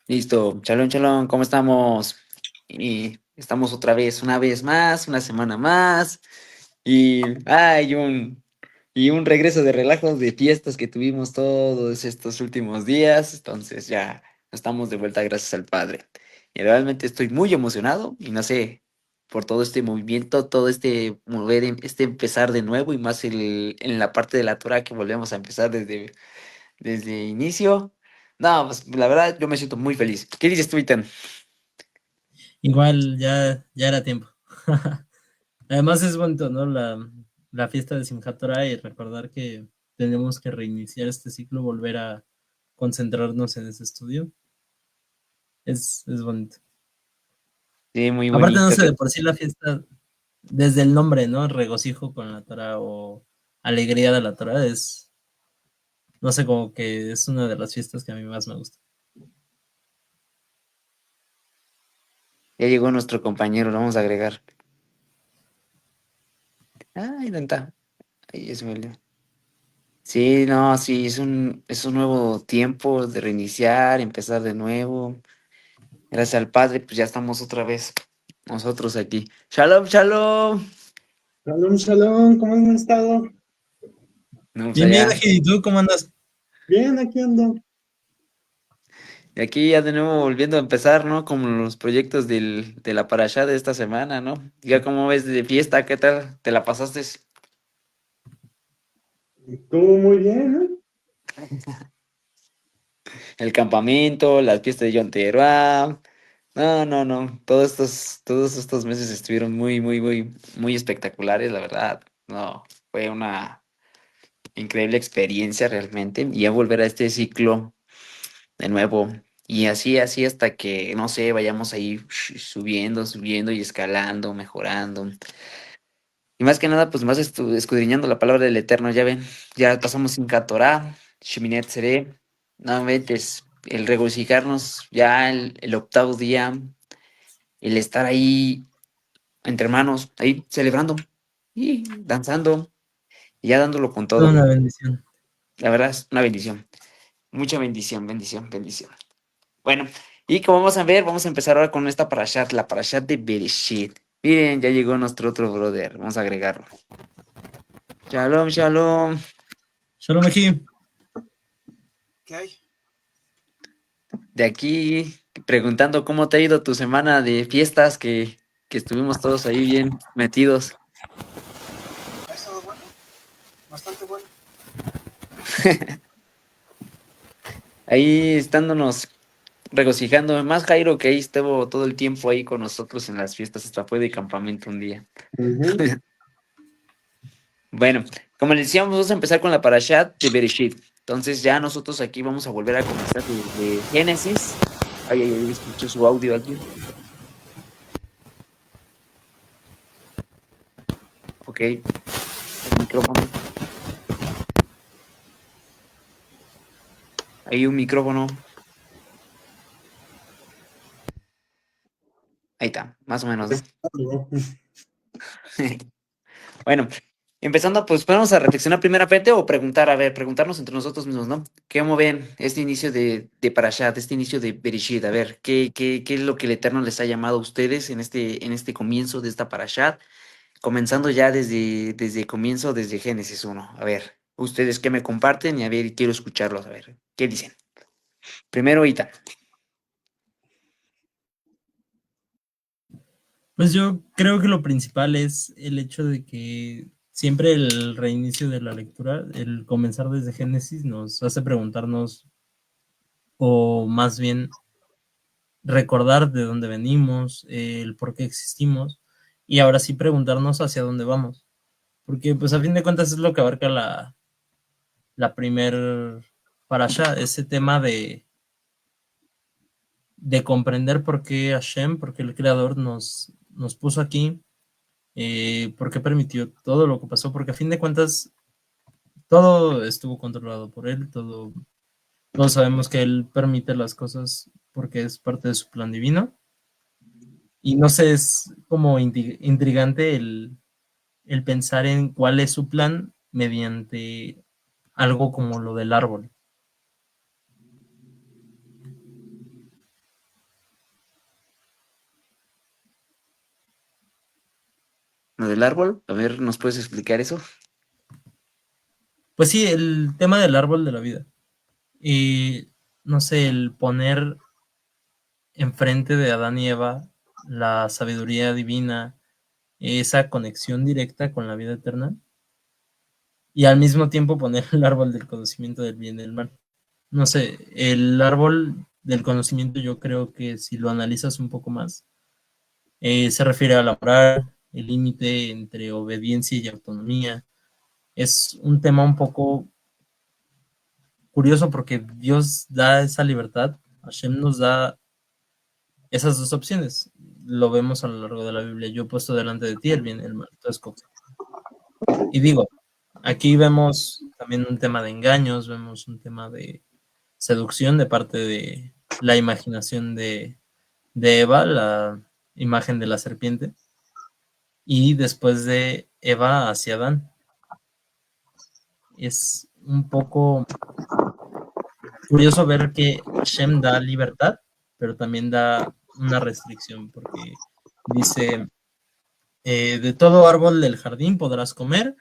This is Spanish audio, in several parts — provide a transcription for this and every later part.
Listo, chalón, chalón, ¿cómo estamos? Y estamos otra vez, una vez más, una semana más, y un regreso de relajos de fiestas que tuvimos todos estos últimos días, entonces ya estamos de vuelta gracias al Padre. Y realmente estoy muy emocionado, y no sé, por todo este movimiento, todo este mover, este empezar de nuevo, y más en la parte de la Torah que volvemos a empezar desde inicio. No, pues la verdad yo me siento muy feliz. ¿Qué dices tú, Itan? Igual ya era tiempo. Además es bonito, ¿no? La fiesta de Simchat Torah y recordar que tenemos que reiniciar este ciclo, volver a concentrarnos en ese estudio. Es bonito. Sí, muy Aparte, no bonito. sé, de por sí la fiesta, desde el nombre, ¿no? Regocijo con la Torah o alegría de la Torah no sé, como que es una de las fiestas que a mí más me gusta. Ya llegó nuestro compañero, lo vamos a agregar. Ay, ¿dónde está? Ahí ya se me olvidó. Sí, no, sí, es un nuevo tiempo de reiniciar, empezar de nuevo. Gracias al Padre, pues ya estamos otra vez nosotros aquí. Shalom, shalom. Shalom, shalom, ¿cómo han estado? No, pues Bien, bien, allá. Eji, ¿y tú cómo andas? Bien, aquí ando. Y aquí ya de nuevo volviendo a empezar, ¿no? Como los proyectos de la parashá de esta semana, ¿no? Ya como ves de fiesta, ¿qué tal? ¿Te la pasaste? Estuvo muy bien, ¿eh? El campamento, las fiestas de Yom Teruah. No, no, no. Todos estos meses estuvieron muy, muy, muy, muy espectaculares, la verdad. No, fue una increíble experiencia realmente. Y ya volver a este ciclo de nuevo. Y así, así hasta que, no sé, vayamos ahí subiendo, subiendo y escalando, mejorando. Y más que nada, pues más escudriñando la palabra del Eterno, ya ven, ya pasamos sin Torah, Sheminet Seré, nuevamente es el regocijarnos ya el octavo día, el estar ahí entre hermanos, ahí celebrando y danzando y ya dándolo con Toda todo. una bendición. La verdad es una bendición, mucha bendición, bendición, bendición. Bueno, y como vamos a ver, vamos a empezar ahora con esta parashat, la parashat de Bereshit. Miren, ya llegó nuestro otro brother, vamos a agregarlo. Shalom, shalom. Shalom, Eji. ¿Qué hay? De aquí preguntando cómo te ha ido tu semana de fiestas que estuvimos todos ahí bien metidos. Ha estado bueno, bastante bueno. Ahí estándonos regocijando. Más Jairo que ahí estuvo todo el tiempo ahí con nosotros en las fiestas, hasta fue de campamento un día. Ujú. Bueno, como les decíamos, vamos a empezar con la parashat de Bereshit. Entonces ya nosotros aquí vamos a volver a comenzar de Génesis. Ay, ay, ay, escucho su audio aquí. Ok, el micrófono. Hay un micrófono. Ahí está, más o menos, ¿no? Bueno, empezando, pues vamos a reflexionar primeramente o preguntar, a ver, preguntarnos entre nosotros mismos, ¿no? ¿Cómo ven este inicio de Parashat, este inicio de Bereshit? A ver, ¿qué es lo que el Eterno les ha llamado a ustedes en este comienzo de esta Parashat? Comenzando ya desde comienzo, desde Génesis 1. A ver, ustedes qué me comparten y a ver, quiero escucharlos, a ver, ¿qué dicen? Primero, Ita. Pues yo creo que lo principal es el hecho de que siempre el reinicio de la lectura, el comenzar desde Génesis, nos hace preguntarnos, o más bien recordar de dónde venimos, el por qué existimos, y ahora sí preguntarnos hacia dónde vamos. Porque pues a fin de cuentas es lo que abarca la primer parasha, ese tema de comprender por qué Hashem, por qué el Creador nos puso aquí, por qué permitió todo lo que pasó, porque a fin de cuentas todo estuvo controlado por él, todos sabemos que él permite las cosas porque es parte de su plan divino. Y no sé, es como intrigante el pensar en cuál es su plan mediante algo como lo del árbol. lo del árbol. A ver, ¿nos puedes explicar eso? Pues sí, el tema del árbol de la vida. Y no sé, el poner enfrente de Adán y Eva la sabiduría divina, esa conexión directa con la vida eterna, y al mismo tiempo poner el árbol del conocimiento del bien y del mal. No sé, el árbol del conocimiento yo creo que si lo analizas un poco más, se refiere a la moral, el límite entre obediencia y autonomía. Es un tema un poco curioso porque Dios da esa libertad, Hashem nos da esas dos opciones. Lo vemos a lo largo de la Biblia. Yo he puesto delante de ti el bien y el mal. Entonces, y digo, aquí vemos también un tema de engaños, vemos un tema de seducción de parte de la imaginación de Eva, la imagen de la serpiente, y después de Eva hacia Adán. Es un poco curioso ver que Hashem da libertad, pero también da una restricción, porque dice, de todo árbol del jardín podrás comer,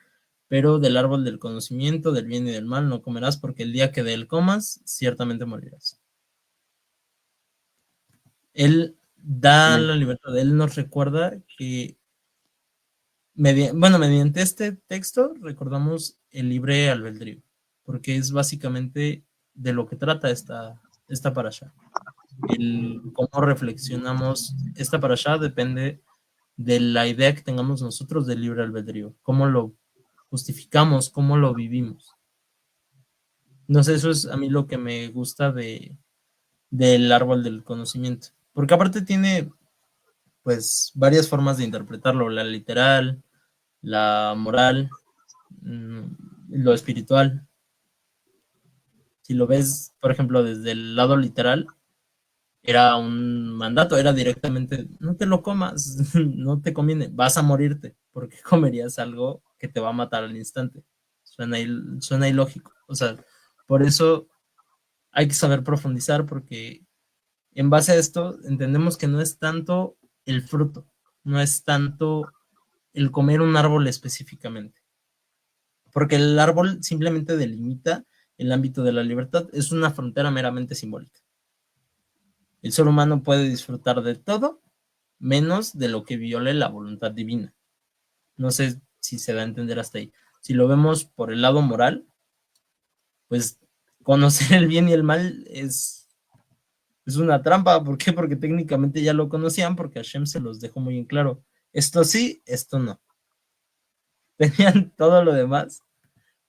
pero del árbol del conocimiento, del bien y del mal no comerás, porque el día que de él comas, ciertamente morirás. Él da la libertad, él nos recuerda que, mediante este texto, recordamos el libre albedrío, porque es básicamente de lo que trata esta parasha. El cómo reflexionamos esta parasha depende de la idea que tengamos nosotros del libre albedrío, cómo lo justificamos, cómo lo vivimos. No sé, eso es a mí lo que me gusta del árbol del conocimiento, porque aparte tiene pues varias formas de interpretarlo, la literal, la moral, lo espiritual. Si lo ves, por ejemplo, desde el lado literal, era un mandato, era directamente, no te lo comas, no te conviene, vas a morirte, porque comerías algo que te va a matar al instante. Suena ilógico. O sea, por eso hay que saber profundizar, porque en base a esto entendemos que no es tanto el fruto, no es tanto el comer un árbol específicamente, porque el árbol simplemente delimita el ámbito de la libertad, es una frontera meramente simbólica. El ser humano puede disfrutar de todo menos de lo que viole la voluntad divina. No sé si se da a entender hasta ahí. Si lo vemos por el lado moral, pues conocer el bien y el mal es una trampa. ¿Por qué? Porque técnicamente ya lo conocían, porque Hashem se los dejó muy en claro. Esto sí, esto no. Tenían todo lo demás,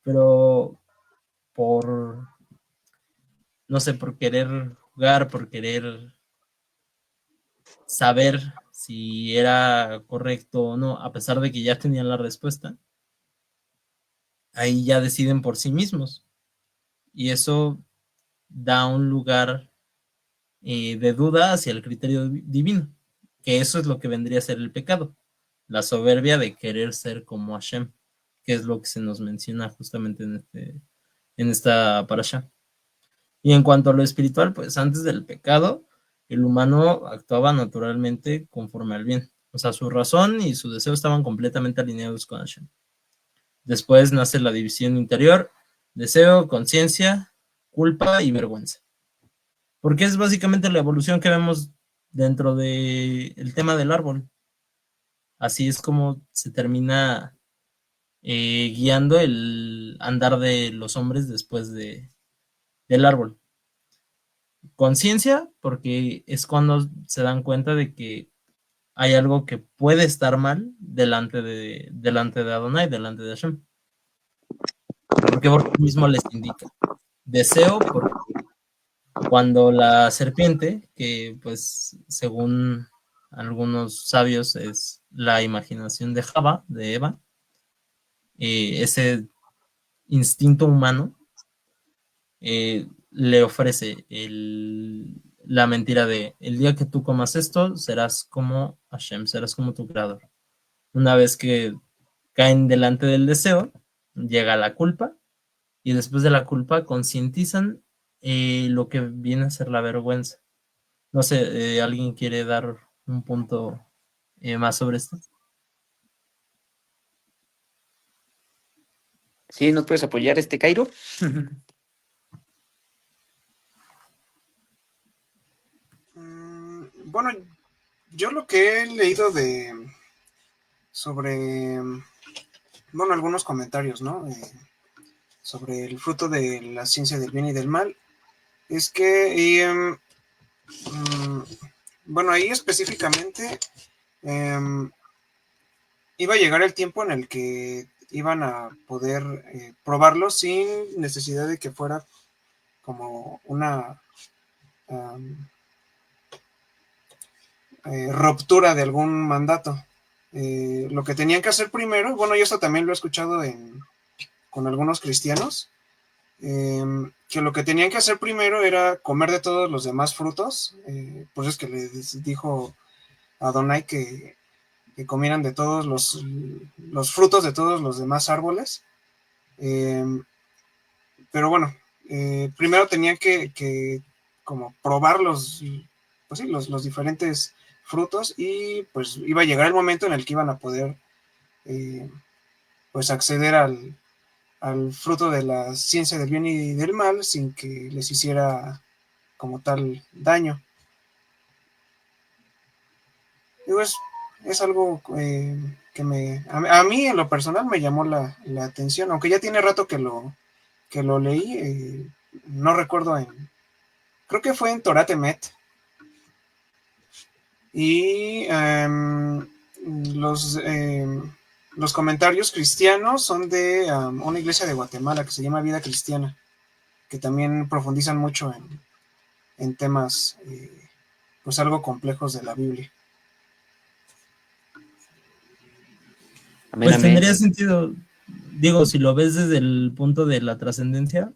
pero por, no sé, por querer jugar, por querer saber si era correcto o no, a pesar de que ya tenían la respuesta, ahí ya deciden por sí mismos. Y eso da un lugar de duda hacia el criterio divino, que eso es lo que vendría a ser el pecado, la soberbia de querer ser como Hashem, que es lo que se nos menciona justamente en esta parasha. Y en cuanto a lo espiritual, pues antes del pecado, el humano actuaba naturalmente conforme al bien. O sea, su razón y su deseo estaban completamente alineados con Hashem. Después nace la división interior, deseo, conciencia, culpa y vergüenza. Porque es básicamente la evolución que vemos dentro del tema del árbol. Así es como se termina guiando el andar de los hombres después del árbol. Conciencia, porque es cuando se dan cuenta de que hay algo que puede estar mal delante de Adonai, delante de Hashem. Porque por mismo les indica. Deseo, porque cuando la serpiente, que pues según algunos sabios es la imaginación de Java, de Eva, ese instinto humano le ofrece la mentira de el día que tú comas esto, serás como Hashem, serás como tu creador. Una vez que caen delante del deseo, llega la culpa, y después de la culpa concientizan lo que viene a ser la vergüenza. No sé, ¿alguien quiere dar un punto más sobre esto? ¿Sí nos puedes apoyar, Cairo? Bueno, yo lo que he leído sobre, bueno, algunos comentarios, ¿no? Sobre el fruto de la ciencia del bien y del mal, es que, bueno, ahí específicamente iba a llegar el tiempo en el que iban a poder probarlo sin necesidad de que fuera como una ruptura de algún mandato. Lo que tenían que hacer primero, bueno, yo esto también lo he escuchado con algunos cristianos, que lo que tenían que hacer primero era comer de todos los demás frutos, por eso es que les dijo a Adonai que comieran de todos los frutos de todos los demás árboles, eh, pero bueno, primero tenían que como probar pues sí, los diferentes frutos y pues iba a llegar el momento en el que iban a poder pues acceder al fruto de la ciencia del bien y del mal sin que les hiciera como tal daño. Digo, es algo a mí en lo personal me llamó la atención, aunque ya tiene rato que lo leí, no recuerdo creo que fue en Torah Met, y los, los comentarios cristianos son de una iglesia de Guatemala que se llama Vida Cristiana, que también profundizan mucho en temas pues algo complejos de la Biblia. Amén, Pues amén. tendría sentido, digo, si lo ves desde el punto de la trascendencia,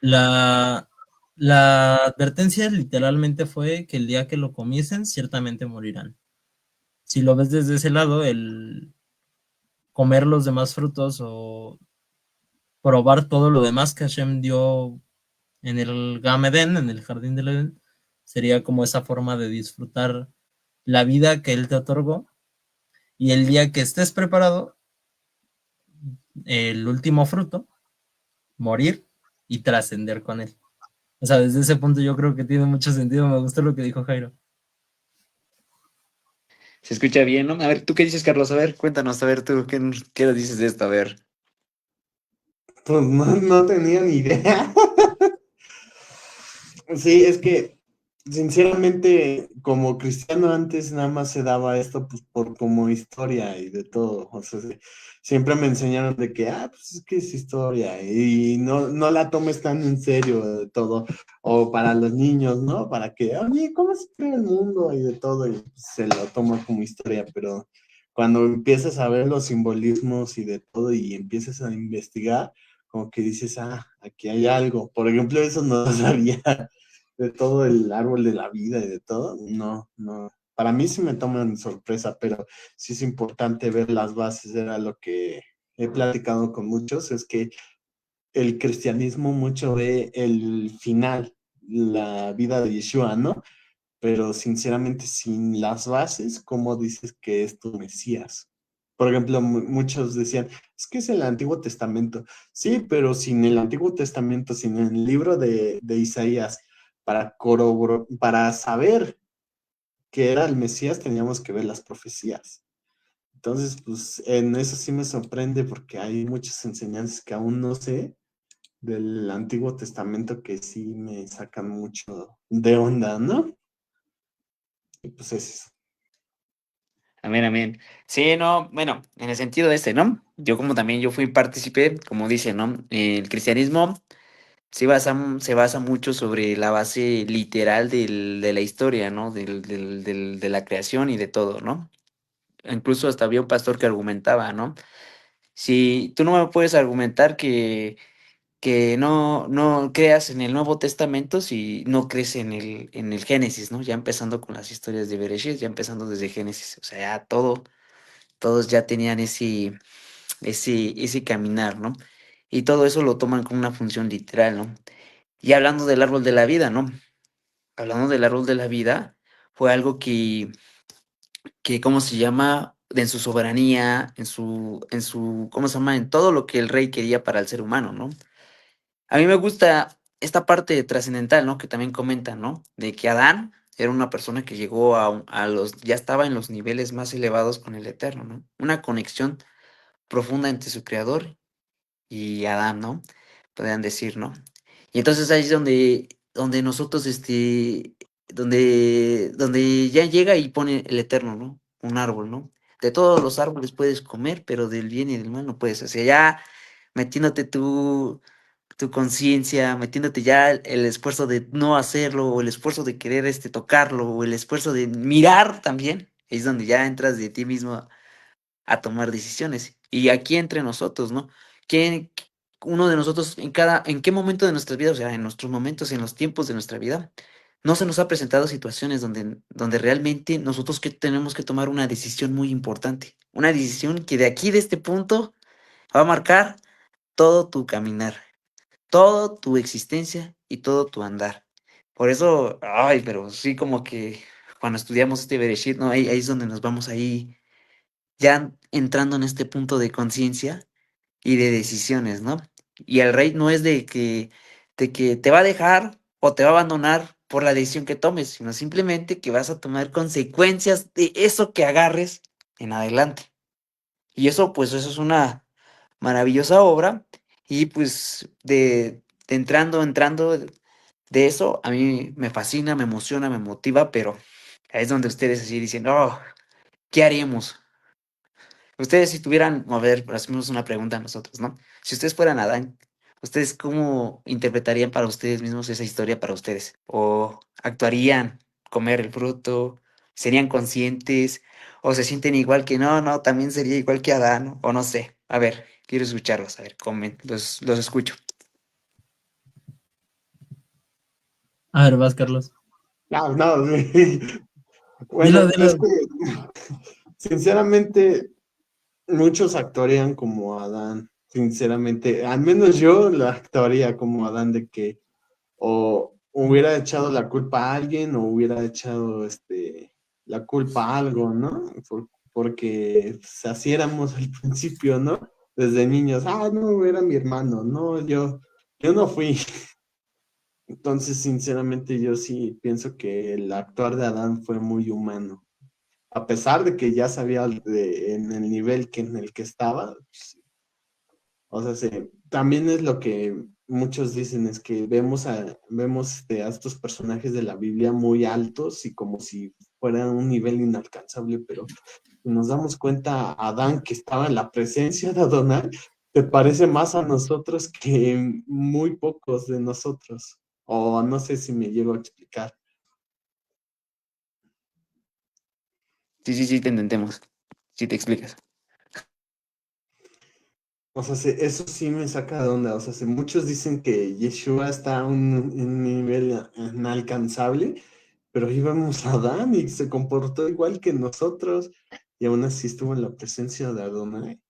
la, la advertencia literalmente fue que el día que lo comiesen, ciertamente morirán. Si lo ves desde ese lado, el comer los demás frutos o probar todo lo demás que Hashem dio en el Gameden, en el jardín del Edén, sería como esa forma de disfrutar la vida que Él te otorgó. Y el día que estés preparado, el último fruto, morir y trascender con Él. O sea, desde ese punto yo creo que tiene mucho sentido. Me gustó lo que dijo Jairo. Se escucha bien, ¿no? A ver, ¿tú qué dices, Carlos? A ver, cuéntanos, a ver, tú, ¿qué nos dices de esto? A ver. Pues no tenía ni idea. Sí, es que sinceramente como cristiano antes nada más se daba esto pues por como historia y de todo. O sea, siempre me enseñaron de que, pues es que es historia y no la tomes tan en serio de todo. O para los niños, ¿no? Para que, oye, ¿cómo se crea el mundo? Y de todo, y pues, se lo toma como historia, pero cuando empiezas a ver los simbolismos y de todo y empiezas a investigar, como que dices, aquí hay algo. Por ejemplo, eso no lo sabía de todo el árbol de la vida y de todo. No. Para mí sí me toman sorpresa, pero sí es importante ver las bases. Era lo que he platicado con muchos, es que el cristianismo mucho ve el final, la vida de Yeshua, ¿no? Pero sinceramente sin las bases, ¿cómo dices que es tu Mesías? Por ejemplo, muchos decían, es que es el Antiguo Testamento. Sí, pero sin el Antiguo Testamento, sin el libro de Isaías, para saber que era el Mesías, teníamos que ver las profecías. Entonces, pues en eso sí me sorprende porque hay muchas enseñanzas que aún no sé del Antiguo Testamento que sí me sacan mucho de onda, ¿no? Y pues es eso. Amén, amén. Sí, no, bueno, en el sentido ¿no? Yo como también yo fui partícipe, como dice, ¿no? El cristianismo se basa mucho sobre la base literal de la historia, ¿no? De la creación y de todo, ¿no? Incluso hasta había un pastor que argumentaba, ¿no? Si tú no me puedes argumentar que no creas en el Nuevo Testamento si no crees en el Génesis, ¿no? Ya empezando con las historias de Bereshit, ya empezando desde Génesis, o sea, ya todos ya tenían ese caminar, ¿no? Y todo eso lo toman como una función literal, ¿no? Y hablando del árbol de la vida, ¿no? Hablando del árbol de la vida, fue algo que ¿cómo se llama? en su soberanía, ¿cómo se llama? En todo lo que el rey quería para el ser humano, ¿no? A mí me gusta esta parte trascendental, ¿no? Que también comenta, ¿no? De que Adán era una persona que llegó ya estaba en los niveles más elevados con el Eterno, ¿no? Una conexión profunda entre su creador y Adán, ¿no? Podrían decir, ¿no? Y entonces ahí es donde nosotros, donde ya llega y pone el Eterno, ¿no? Un árbol, ¿no? De todos los árboles puedes comer, pero del bien y del mal no puedes. O sea, ya metiéndote tu conciencia, metiéndote ya el esfuerzo de no hacerlo, o el esfuerzo de querer tocarlo, o el esfuerzo de mirar también, es donde ya entras de ti mismo a tomar decisiones. Y aquí entre nosotros, ¿no? ¿Quién, uno de nosotros en qué momento de nuestra vida, o sea, en nuestros momentos, en los tiempos de nuestra vida, no se nos ha presentado situaciones donde realmente nosotros que tenemos que tomar una decisión muy importante, una decisión que de aquí, de este punto, va a marcar todo tu caminar, toda tu existencia y todo tu andar. Por eso, ay, pero sí como que cuando estudiamos este Bereshit, ¿no? Ahí es donde nos vamos ahí ya entrando en este punto de conciencia y de decisiones, ¿no? Y el rey no es de que te va a dejar o te va a abandonar por la decisión que tomes, sino simplemente que vas a tomar consecuencias de eso que agarres en adelante. Y eso, pues, eso es una maravillosa obra. Y pues, entrando de eso, a mí me fascina, me emociona, me motiva, pero ahí es donde ustedes así dicen, oh, ¿qué haríamos? Ustedes si tuvieran, a ver, hacemos una pregunta a nosotros, ¿no? Si ustedes fueran Adán, ¿ustedes cómo interpretarían para ustedes mismos esa historia para ustedes? ¿O actuarían comer el fruto? ¿Serían conscientes? ¿O se sienten igual que no, no, también sería igual que Adán? ¿No? O no sé. A ver, quiero escucharlos, a ver, los escucho. A ver, vas, Carlos. No, no, Dilo, bueno, es dilo. que sinceramente muchos actuarían como Adán, sinceramente, al menos yo lo actuaría como Adán de que o hubiera echado la culpa a alguien o hubiera echado la culpa a algo, ¿no? Porque pues, así éramos al principio, ¿no? Desde niños, no, era mi hermano, no, yo no fui. Entonces, sinceramente, yo sí pienso que el actuar de Adán fue muy humano. A pesar de que ya sabía en el nivel en el que estaba, pues, o sea, también es lo que muchos dicen, es que vemos a estos personajes de la Biblia muy altos y como si fueran un nivel inalcanzable, pero nos damos cuenta a Adán que estaba en la presencia de Adonai, te parece más a nosotros que muy pocos de nosotros. O no sé si me llego a explicar. Sí, sí, sí, te entendemos. Sí, te explicas. O sea, eso sí me saca de onda. O sea, muchos dicen que Yeshua está a un nivel inalcanzable, pero ahí vemos a Adán y se comportó igual que nosotros y aún así estuvo en la presencia de Adonai.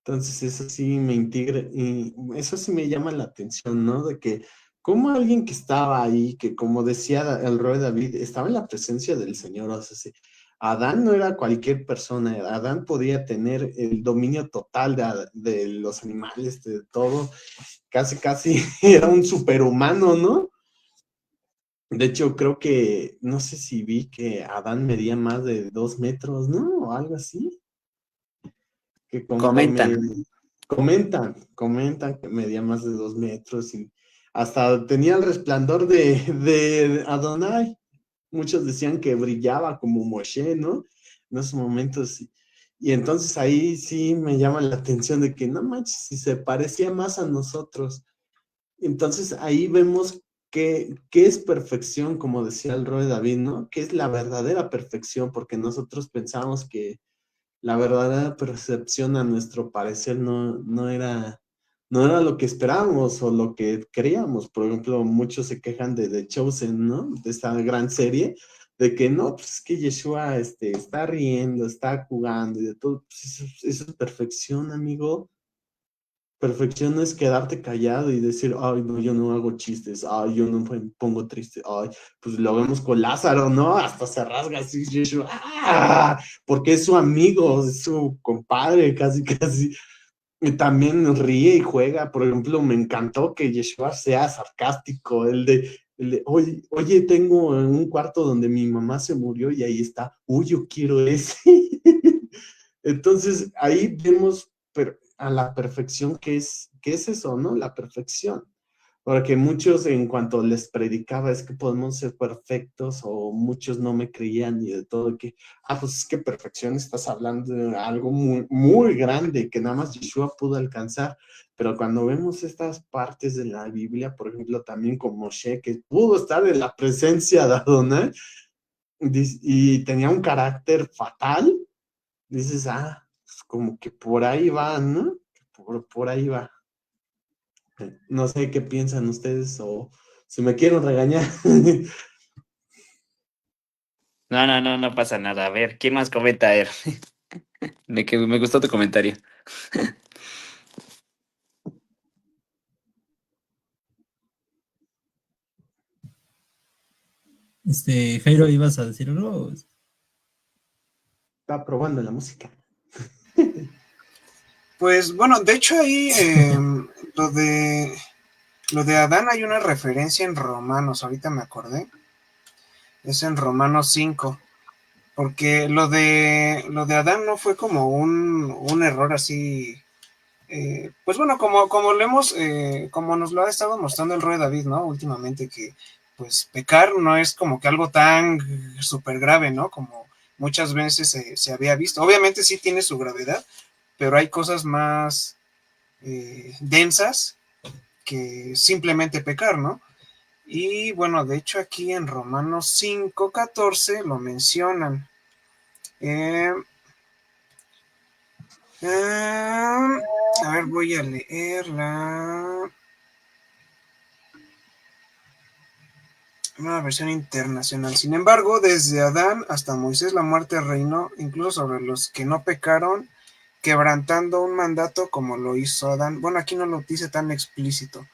Entonces eso sí me integra y eso sí me llama la atención, ¿no? De que como alguien que estaba ahí, que como decía el rey David, estaba en la presencia del Señor, o sea, sí, Adán no era cualquier persona, Adán podía tener el dominio total de los animales, de todo, casi, casi era un superhumano, ¿no? De hecho, creo que, no sé si vi que Adán medía más de 2 metros, ¿no? O algo así, que Comentan. conforme comentan que medía más de 2 metros y hasta tenía el resplandor de Adonai. Muchos decían que brillaba como Moshe, ¿no? En esos momentos. Y entonces ahí sí me llama la atención de que no manches, si se parecía más a nosotros. Entonces ahí vemos qué es perfección, como decía el rey David, ¿no? ¿Qué es la verdadera perfección? Porque nosotros pensamos que la verdadera percepción a nuestro parecer no era lo que esperábamos o lo que creíamos. Por ejemplo, muchos se quejan de The Chosen, ¿no? De esta gran serie, de que no, pues es que Yeshua está riendo, está jugando y de todo. Pues eso es perfección, amigo. Perfección no es quedarte callado y decir, ay, no, yo no hago chistes, ay, yo no me pongo triste, ay, pues lo vemos con Lázaro, ¿no? Hasta se rasga así, Yeshua, ¡ah! Porque es su amigo, es su compadre, casi, casi. Y también ríe y juega. Por ejemplo, me encantó que Yeshua sea sarcástico, oye, oye, tengo un cuarto donde mi mamá se murió y ahí está, uy, yo quiero ese. Entonces, ahí vemos a la perfección qué es eso, ¿no? La perfección. Porque muchos en cuanto les predicaba es que podemos ser perfectos o muchos no me creían y de todo que, pues es que perfección estás hablando de algo muy, muy grande que nada más Yeshua pudo alcanzar. Pero cuando vemos estas partes de la Biblia, por ejemplo, también con Moshe, que pudo estar en la presencia de Adonai y tenía un carácter fatal, dices, pues como que por ahí va, ¿no? Por ahí va. No sé qué piensan ustedes o si me quieren regañar. No, no, no, no pasa nada. A ver, ¿quién más comenta? A ver, me gustó tu comentario. Jairo, ¿ibas a decir algo? Está probando la música. Pues bueno, de hecho ahí lo de Adán hay una referencia en Romanos, ahorita me acordé. Es en Romanos 5, porque lo de Adán no fue como un error así, pues bueno, como como nos lo ha estado mostrando el rey David, ¿no? Últimamente, que pues pecar no es como que algo tan súper grave, ¿no? Como muchas veces se había visto. Obviamente sí tiene su gravedad, pero hay cosas más densas que simplemente pecar, ¿no? Y bueno, de hecho aquí en Romanos 5:14 lo mencionan. Eh, a ver, voy a leer una versión internacional. Sin embargo, desde Adán hasta Moisés la muerte reinó incluso sobre los que no pecaron, quebrantando un mandato como lo hizo Adán. Bueno, aquí no lo dice tan explícito.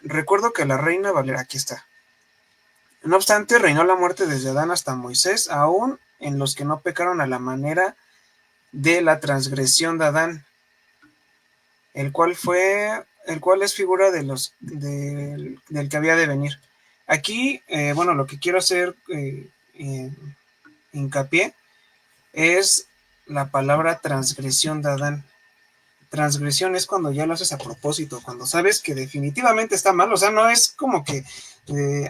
Recuerdo que la reina Valera, aquí está. No obstante, reinó la muerte desde Adán hasta Moisés, aún en los que no pecaron a la manera de la transgresión de Adán, el cual es figura del que había de venir. Aquí, bueno, lo que quiero hacer hincapié es la palabra transgresión de Adán. Transgresión es cuando ya lo haces a propósito, cuando sabes que definitivamente está mal, o sea, no es como que,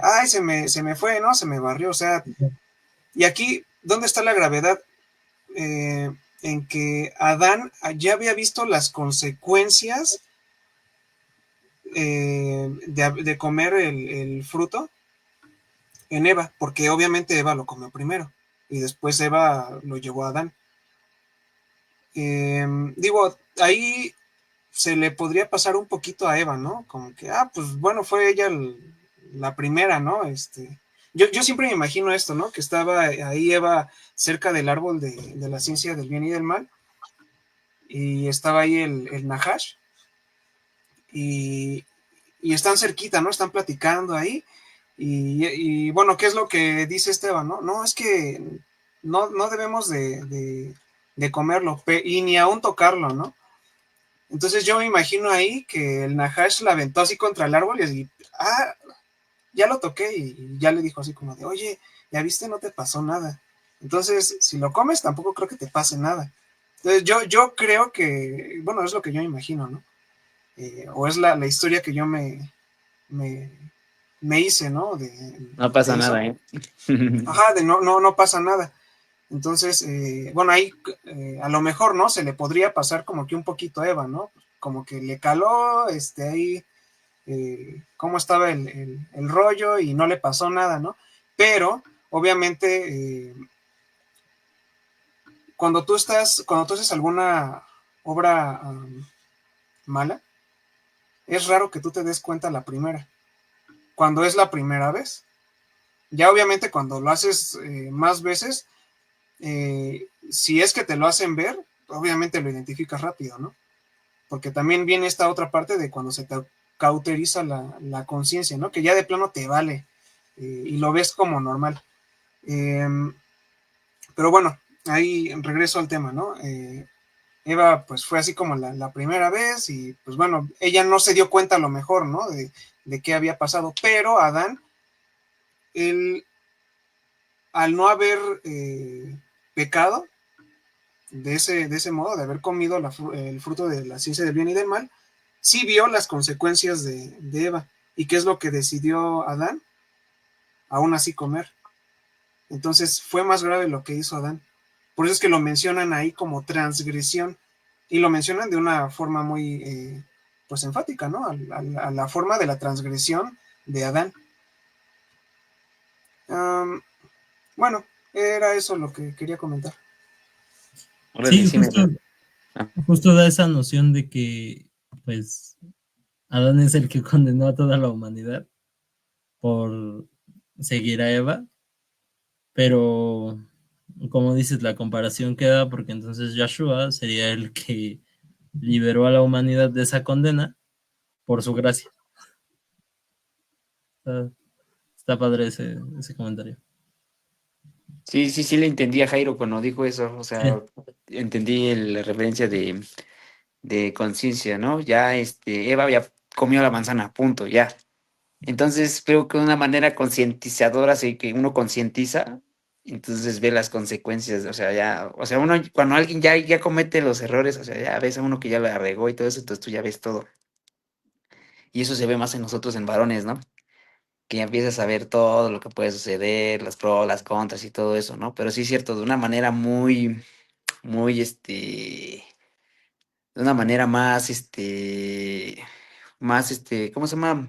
ay, se me fue, ¿no? Se me barrió, o sea, y aquí, ¿dónde está la gravedad? En que Adán ya había visto las consecuencias de comer el fruto en Eva, porque obviamente Eva lo comió primero y después Eva lo llevó a Adán. Digo, ahí se le podría pasar un poquito a Eva, ¿no? Como que, pues bueno, fue ella la primera, ¿no? Yo siempre me imagino esto, ¿no? Que estaba ahí Eva cerca del árbol de la ciencia del bien y del mal, y estaba ahí el Nahash, y, y están cerquita, ¿no? Están platicando ahí, y bueno, ¿qué es lo que dice Esteban, no? No, es que no debemos de comerlo, y ni aún tocarlo, ¿no? Entonces yo me imagino ahí que el Nahash la aventó así contra el árbol y ya lo toqué, y ya le dijo así como de, oye, ya viste, no te pasó nada. Entonces, si lo comes, tampoco creo que te pase nada. Entonces yo creo que, bueno, es lo que yo me imagino, ¿no? O es la historia que yo me, me hice, ¿no? No pasa De eso. nada, ¿eh? Ajá, de no pasa nada. Entonces, bueno, ahí a lo mejor, ¿no? Se le podría pasar como que un poquito a Eva, ¿no? Como que le caló, ahí, cómo estaba el rollo y no le pasó nada, ¿no? Pero, obviamente, cuando tú haces alguna obra mala, es raro que tú te des cuenta la primera. Cuando es la primera vez. Ya obviamente cuando lo haces más veces, si es que te lo hacen ver, obviamente lo identificas rápido, ¿no? porque también viene esta otra parte de cuando se te cauteriza la conciencia, ¿no? Que ya de plano te vale y lo ves como normal. Pero bueno, ahí regreso al tema, ¿no? Eva pues fue así como la primera vez y pues bueno, ella no se dio cuenta a lo mejor, ¿no? De qué había pasado, pero Adán, él, al no haber pecado de ese modo, de haber comido el fruto de la ciencia del bien y del mal, sí vio las consecuencias de Eva. ¿Y qué es lo que decidió Adán? Aún así comer. Entonces fue más grave lo que hizo Adán. Por eso es que lo mencionan ahí como transgresión y lo mencionan de una forma muy pues enfática, ¿no? A la forma de la transgresión de Adán. Bueno, era eso lo que quería comentar. Órale, Sí, sí me la... Ah, justo da esa noción de que, pues, Adán es el que condenó a toda la humanidad por seguir a Eva, pero como dices, la comparación queda porque entonces Yahshua sería el que liberó a la humanidad de esa condena por su gracia. Está, está padre ese comentario. sí, sí, sí le entendí a Jairo cuando dijo eso, o Sí, sea, entendí la referencia de conciencia, ¿no? Ya, Eva ya comió la manzana, punto, ya. Entonces creo que una manera concientizadora, así que uno concientiza, entonces ve las consecuencias, o sea, ya, o sea, uno, cuando alguien ya comete los errores, o sea, ya ves a uno que ya lo regó y todo eso, entonces tú ya ves todo. Y eso se ve más en nosotros, en varones, ¿no? Que ya empiezas a ver todo lo que puede suceder, las pros, las contras y todo eso, ¿no? Pero sí es cierto, de una manera muy, de una manera más, ¿cómo se llama?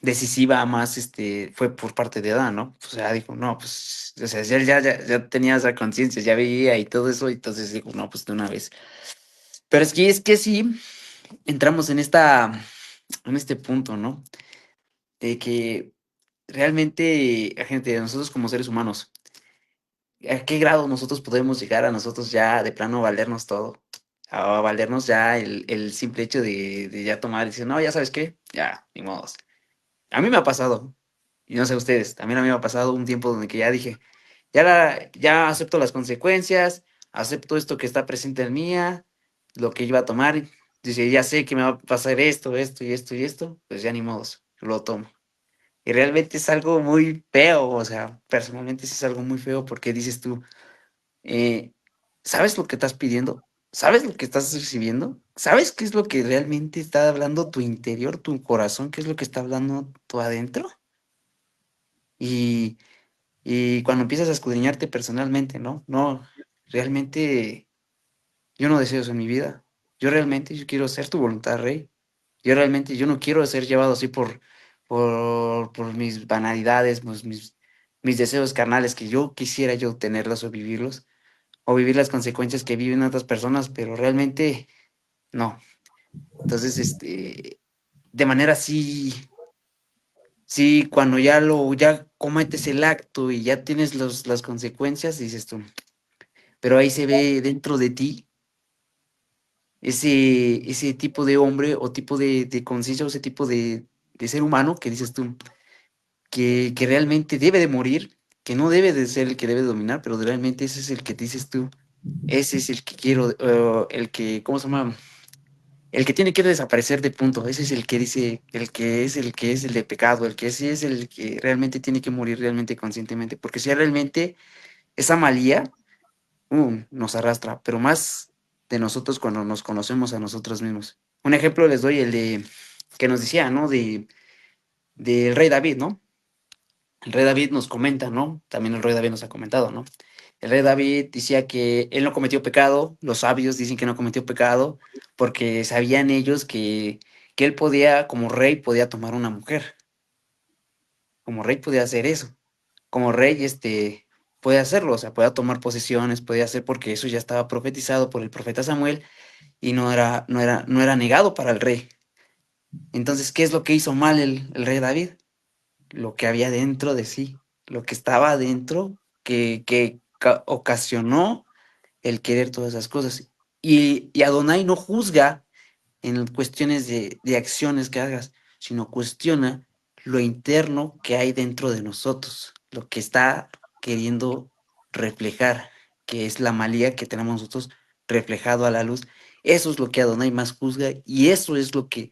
Decisiva, más, fue por parte de Adán, ¿no? O sea, dijo, no, pues, o sea, ya tenía esa conciencia, ya veía y todo eso, y entonces dijo, no, pues de una vez. Pero es que sí, entramos en este punto, ¿no? De que realmente, gente, nosotros como seres humanos, ¿a qué grado nosotros podemos llegar a nosotros ya de plano valernos todo? A valernos ya el simple hecho de ya tomar y decir, no, ya sabes qué, ya, ni modos. A mí me ha pasado, y no sé ustedes, también a mí me ha pasado un tiempo donde que ya dije, ya acepto las consecuencias, acepto esto que está presente en mía, lo que iba a tomar, dice, ya sé que me va a pasar esto y esto y esto, pues ya ni modos, lo tomo. Y realmente es algo muy feo, o sea, personalmente sí es algo muy feo porque dices tú, eh, ¿sabes lo que estás pidiendo? ¿Sabes lo que estás recibiendo? ¿Sabes qué es lo que realmente está hablando tu interior, tu corazón? ¿Qué es lo que está hablando tu adentro? Y, y cuando empiezas a escudriñarte personalmente, ¿no? No, realmente yo no deseo eso en mi vida. Yo quiero hacer tu voluntad, Rey. Yo no quiero ser llevado así por mis banalidades, mis deseos carnales, que yo quisiera yo tenerlos o vivirlos, o vivir las consecuencias que viven otras personas, pero realmente no. Entonces, de manera así, sí, cuando ya cometes el acto y ya tienes las consecuencias, dices tú, pero ahí se ve dentro de ti ese tipo de hombre o tipo de conciencia o ese tipo de ser humano que dices tú, que realmente debe de morir, que no debe de ser el que debe dominar, pero realmente ese es el que dices tú, ese es el que quiero, el que, ¿cómo se llama? El que tiene que desaparecer de punto, ese es el que dice, el que es el de pecado, el que sí es el que realmente tiene que morir realmente conscientemente, porque si realmente esa malía nos arrastra, pero más de nosotros cuando nos conocemos a nosotros mismos. Un ejemplo les doy el de que nos decía, ¿no? Del rey David, ¿no? El rey David nos comenta, ¿no? También el rey David nos ha comentado, ¿no? El rey David decía que él no cometió pecado, los sabios dicen que no cometió pecado, porque sabían ellos que él podía, como rey, podía tomar una mujer, como rey podía hacer eso, como rey, puede hacerlo, o sea, podía tomar posesiones, podía hacer porque eso ya estaba profetizado por el profeta Samuel y no era negado para el rey. Entonces, ¿qué es lo que hizo mal el rey David? Lo que había dentro de sí, lo que estaba dentro, que ocasionó el querer todas esas cosas. Y Adonai no juzga en cuestiones de acciones que hagas, sino cuestiona lo interno que hay dentro de nosotros, lo que está queriendo reflejar, que es la malía que tenemos nosotros reflejado a la luz. Eso es lo que Adonai más juzga y eso es lo que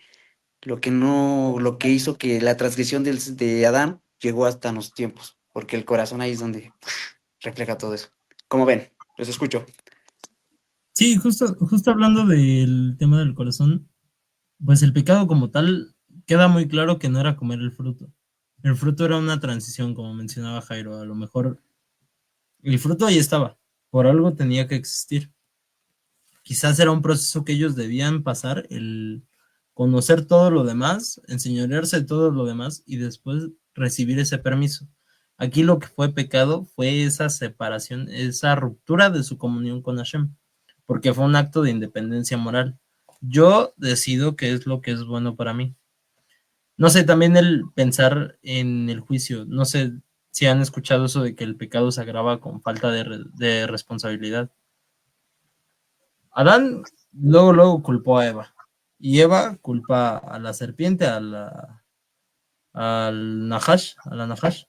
no, lo que hizo que la transgresión de Adán llegó hasta los tiempos, porque el corazón ahí es donde refleja todo eso. ¿Cómo ven? Los escucho. Sí, justo hablando del tema del corazón, pues el pecado como tal queda muy claro que no era comer el fruto. El fruto era una transición, como mencionaba Jairo. A lo mejor el fruto ahí estaba, por algo tenía que existir. Quizás era un proceso que ellos debían pasar, el conocer todo lo demás, enseñorearse de todo lo demás y después recibir ese permiso. Aquí lo que fue pecado fue esa separación, esa ruptura de su comunión con Hashem, porque fue un acto de independencia moral. Yo decido qué es lo que es bueno para mí. No sé, también el pensar en el juicio, no sé si han escuchado eso de que el pecado se agrava con falta de responsabilidad. Adán luego culpó a Eva. Y Eva culpa a la serpiente, al Nahash, a la Nahash.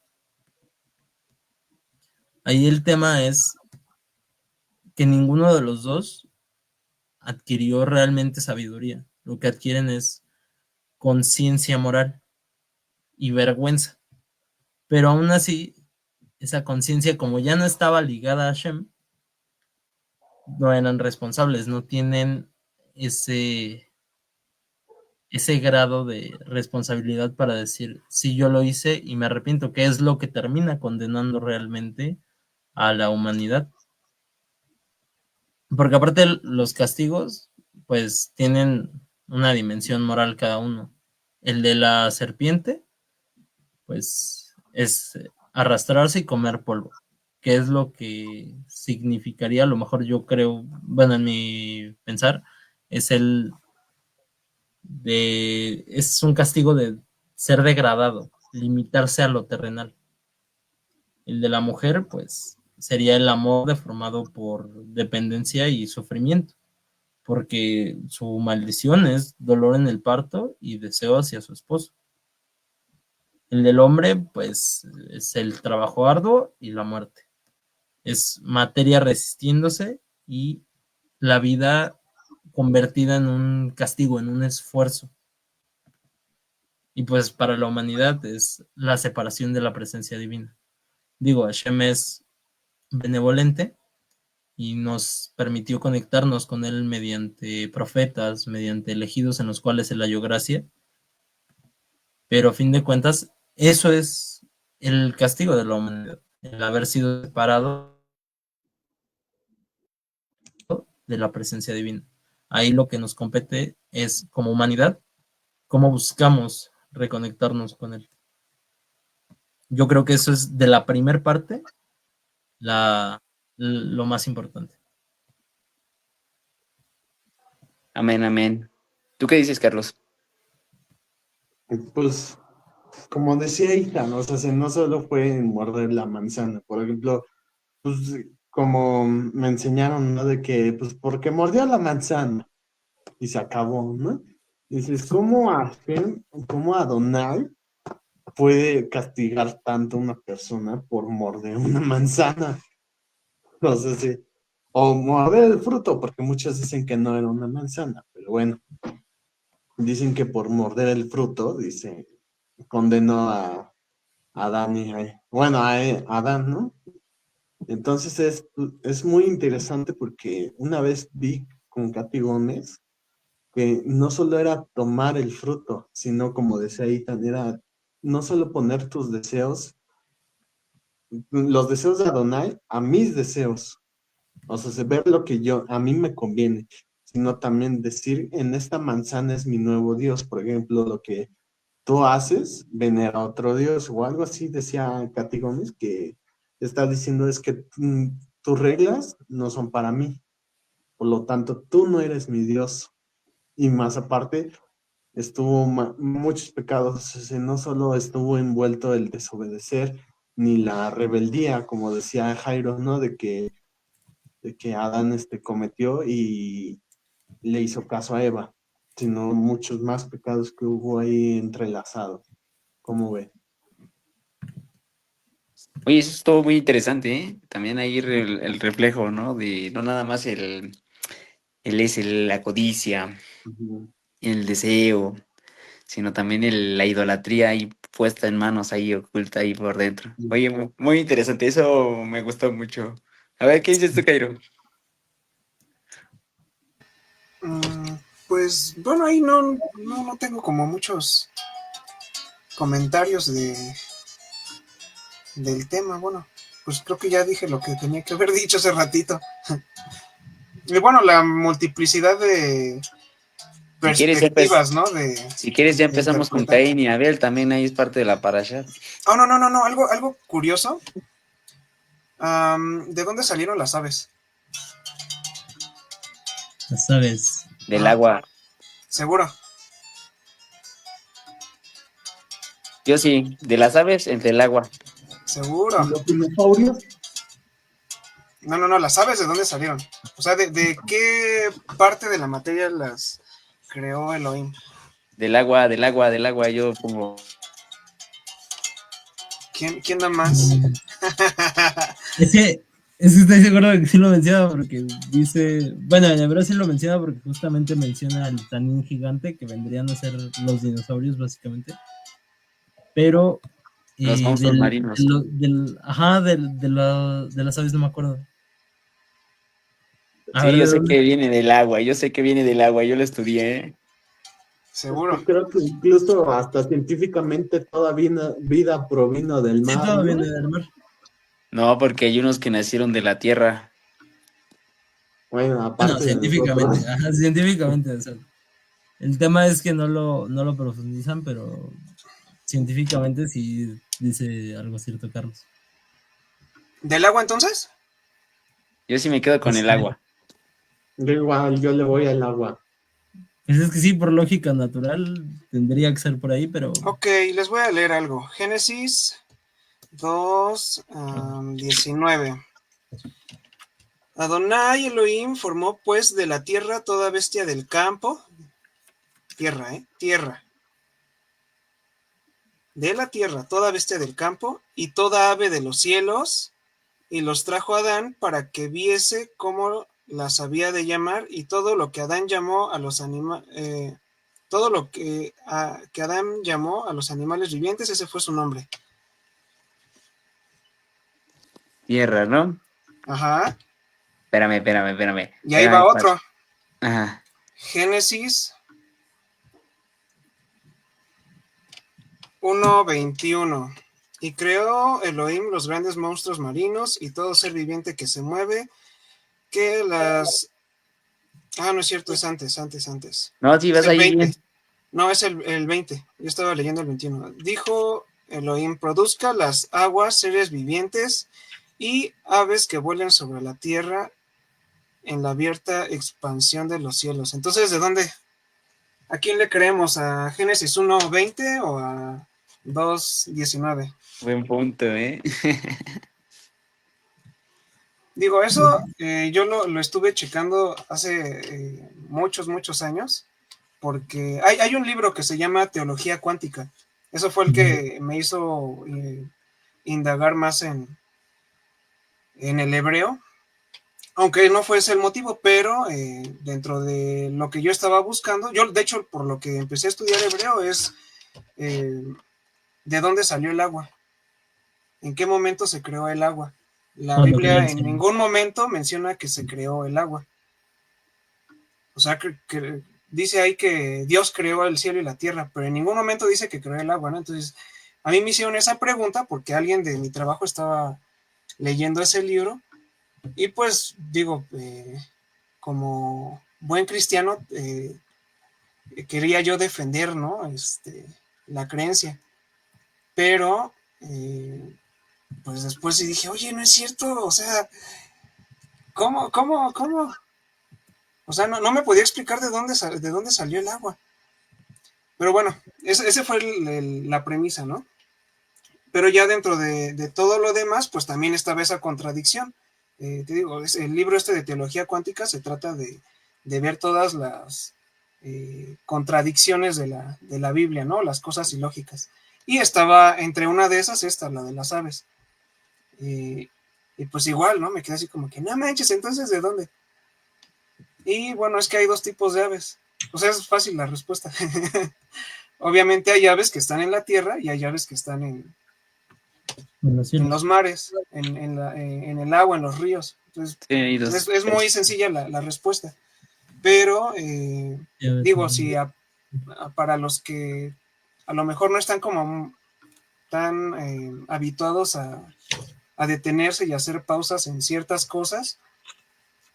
Ahí el tema es que ninguno de los dos adquirió realmente sabiduría. Lo que adquieren es conciencia moral y vergüenza. Pero aún así, esa conciencia, como ya no estaba ligada a Hashem, no eran responsables, no tienen ese grado de responsabilidad para decir, sí, yo lo hice y me arrepiento, que es lo que termina condenando realmente a la humanidad. Porque aparte los castigos, pues tienen una dimensión moral cada uno. El de la serpiente, pues es arrastrarse y comer polvo, que es lo que significaría, a lo mejor yo creo, bueno, en mi pensar, es es un castigo de ser degradado, limitarse a lo terrenal. El de la mujer, pues, sería el amor deformado por dependencia y sufrimiento, porque su maldición es dolor en el parto y deseo hacia su esposo. El del hombre, pues, es el trabajo arduo y la muerte. Es materia resistiéndose y la vida convertida en un castigo, en un esfuerzo. Y pues para la humanidad es la separación de la presencia divina. Digo, Hashem es benevolente y nos permitió conectarnos con Él mediante profetas, mediante elegidos en los cuales Él halló gracia, pero a fin de cuentas, eso es el castigo de la humanidad, el haber sido separado de la presencia divina. Ahí lo que nos compete es, como humanidad, cómo buscamos reconectarnos con Él. Yo creo que eso es de la primer parte lo más importante. Amén, amén. ¿Tú qué dices, Carlos? Pues, como decía Ethan, o sea, no solo fue en morder la manzana, por ejemplo, pues como me enseñaron, ¿no? De que, pues, porque mordió la manzana y se acabó, ¿no? Dices, cómo Adonai puede castigar tanto a una persona por morder una manzana? No sé si, o morder el fruto, porque muchos dicen que no era una manzana, pero bueno, dicen que por morder el fruto, dice, condenó a Adán bueno, a Adán, ¿no? Entonces es muy interesante porque una vez vi con Katy Gómez que no solo era tomar el fruto, sino como decía Ethan, era no solo poner tus deseos, los deseos de Adonai a mis deseos, o sea, ver lo que a mí me conviene, sino también decir, en esta manzana es mi nuevo Dios, por ejemplo, lo que tú haces, venera a otro Dios o algo así, decía Katy Gómez, que está diciendo es que tus reglas no son para mí, por lo tanto, tú no eres mi Dios. Y más aparte, estuvo muchos pecados, o sea, no solo estuvo envuelto el desobedecer, ni la rebeldía, como decía Jairo, ¿no? De que Adán cometió y le hizo caso a Eva. sino muchos más pecados que hubo ahí entrelazados. ¿Cómo ve? Oye, eso es todo muy interesante, ¿eh? También ahí el reflejo, ¿no? De no nada más la codicia, Ujú. el deseo, sino también la idolatría ahí puesta en manos, ahí oculta ahí por dentro. Oye, muy interesante, eso me gustó mucho. A ver, ¿qué dices tú, Cairo? Mm, pues bueno, ahí no tengo como muchos comentarios del tema. Bueno, pues creo que ya dije lo que tenía que haber dicho hace ratito. Y bueno, la multiplicidad de Si quieres, perspectivas, ¿no? si quieres ya De empezamos con interpretar. Caín y Abel, también ahí es parte de la parasha. Oh, no, algo curioso. ¿De dónde salieron las aves? Ya sabes. Del Ajá, agua. seguro. Yo sí, de las aves entre el agua. Seguro. ¿Y los dinosaurios? No, las aves de dónde salieron. O sea, ¿de qué parte de la materia las creó Elohim? Del agua, del agua, del agua, yo pongo. ¿Quién da más? Es que, es que estoy seguro de que sí lo menciona porque dice, bueno, en hebreo sí lo menciona porque justamente menciona al tanín gigante que vendrían a ser los dinosaurios básicamente, pero Los monstruos marinos. ajá, de las aves no me acuerdo. A ver, Sí, yo ¿de sé dónde? que viene del agua, yo sé que viene del agua, yo lo estudié, ¿eh? Es Seguro. que creo que incluso hasta científicamente toda vida provino del Sí, mar, todo ¿no? viene del mar. No, porque hay unos que nacieron de la tierra. Bueno, Bueno, aparte de científicamente, nosotros. ajá, científicamente, o sea, el tema es que no lo profundizan, pero científicamente sí dice algo cierto, Carlos. ¿Del agua entonces? Yo sí me quedo con el agua. Yo igual, yo le voy al agua. Pues es que sí, por lógica natural tendría que ser por ahí, pero Ok, les voy a leer algo. Génesis 2, 19. Adonai Elohim formó pues de la tierra toda bestia del campo. Tierra, Tierra. De la tierra toda bestia del campo y toda ave de los cielos. Y los trajo a Adán para que viese cómo las había de llamar y todo lo que Adán llamó a los animales. Todo lo que Adán llamó a los animales vivientes, ese fue su nombre. Tierra, ¿no? Ajá. Espérame. Y ahí va otro. Ajá. Génesis 1:21. Y creó Elohim los grandes monstruos marinos y todo ser viviente que se mueve, que las... Ah, no es cierto, es antes. No, sí, Es vas el ahí 20. bien. No, es el 20. Yo estaba leyendo el 21. Dijo Elohim, produzca las aguas, seres vivientes y aves que vuelen sobre la tierra en la abierta expansión de los cielos. Entonces, ¿de dónde? ¿A quién le creemos? ¿A Génesis 1:20 o a 2:19? Buen punto, ¿eh? Digo, eso yo lo estuve checando hace muchos años, porque hay un libro que se llama Teología Cuántica. Eso fue el que me hizo indagar más en el hebreo, aunque no fuese el motivo, pero dentro de lo que yo estaba buscando, yo de hecho por lo que empecé a estudiar hebreo es de dónde salió el agua, en qué momento se creó el agua. La cuando creó el Biblia en cielo. ningún momento menciona que se creó el agua. O sea, que dice ahí que Dios creó el cielo y la tierra, pero en ningún momento dice que creó el agua, ¿no? Entonces, a mí me hicieron esa pregunta porque alguien de mi trabajo estaba leyendo ese libro y pues digo, como buen cristiano, quería yo defender, ¿no? La creencia, pero pues después sí dije, oye, no es cierto, o sea, ¿cómo? O sea, no me podía explicar de dónde salió el agua. Pero bueno, ese fue la premisa, ¿no? Pero ya dentro de todo lo demás, pues también estaba esa contradicción. Te digo, el libro de teología cuántica se trata de ver todas las contradicciones de la Biblia, ¿no? Las cosas ilógicas. Y estaba entre una de esas, la de las aves. Y pues igual, ¿no? Me quedé así como que, no manches, entonces, ¿de dónde? Y bueno, es que hay dos tipos de aves. O sea, es fácil la respuesta. Obviamente hay aves que están en la tierra y hay aves que están en los mares, en el agua, en los ríos. Entonces, Sí, hay dos. es muy sencilla la respuesta. Pero, digo, si para los que a lo mejor no están como tan habituados a detenerse y hacer pausas en ciertas cosas,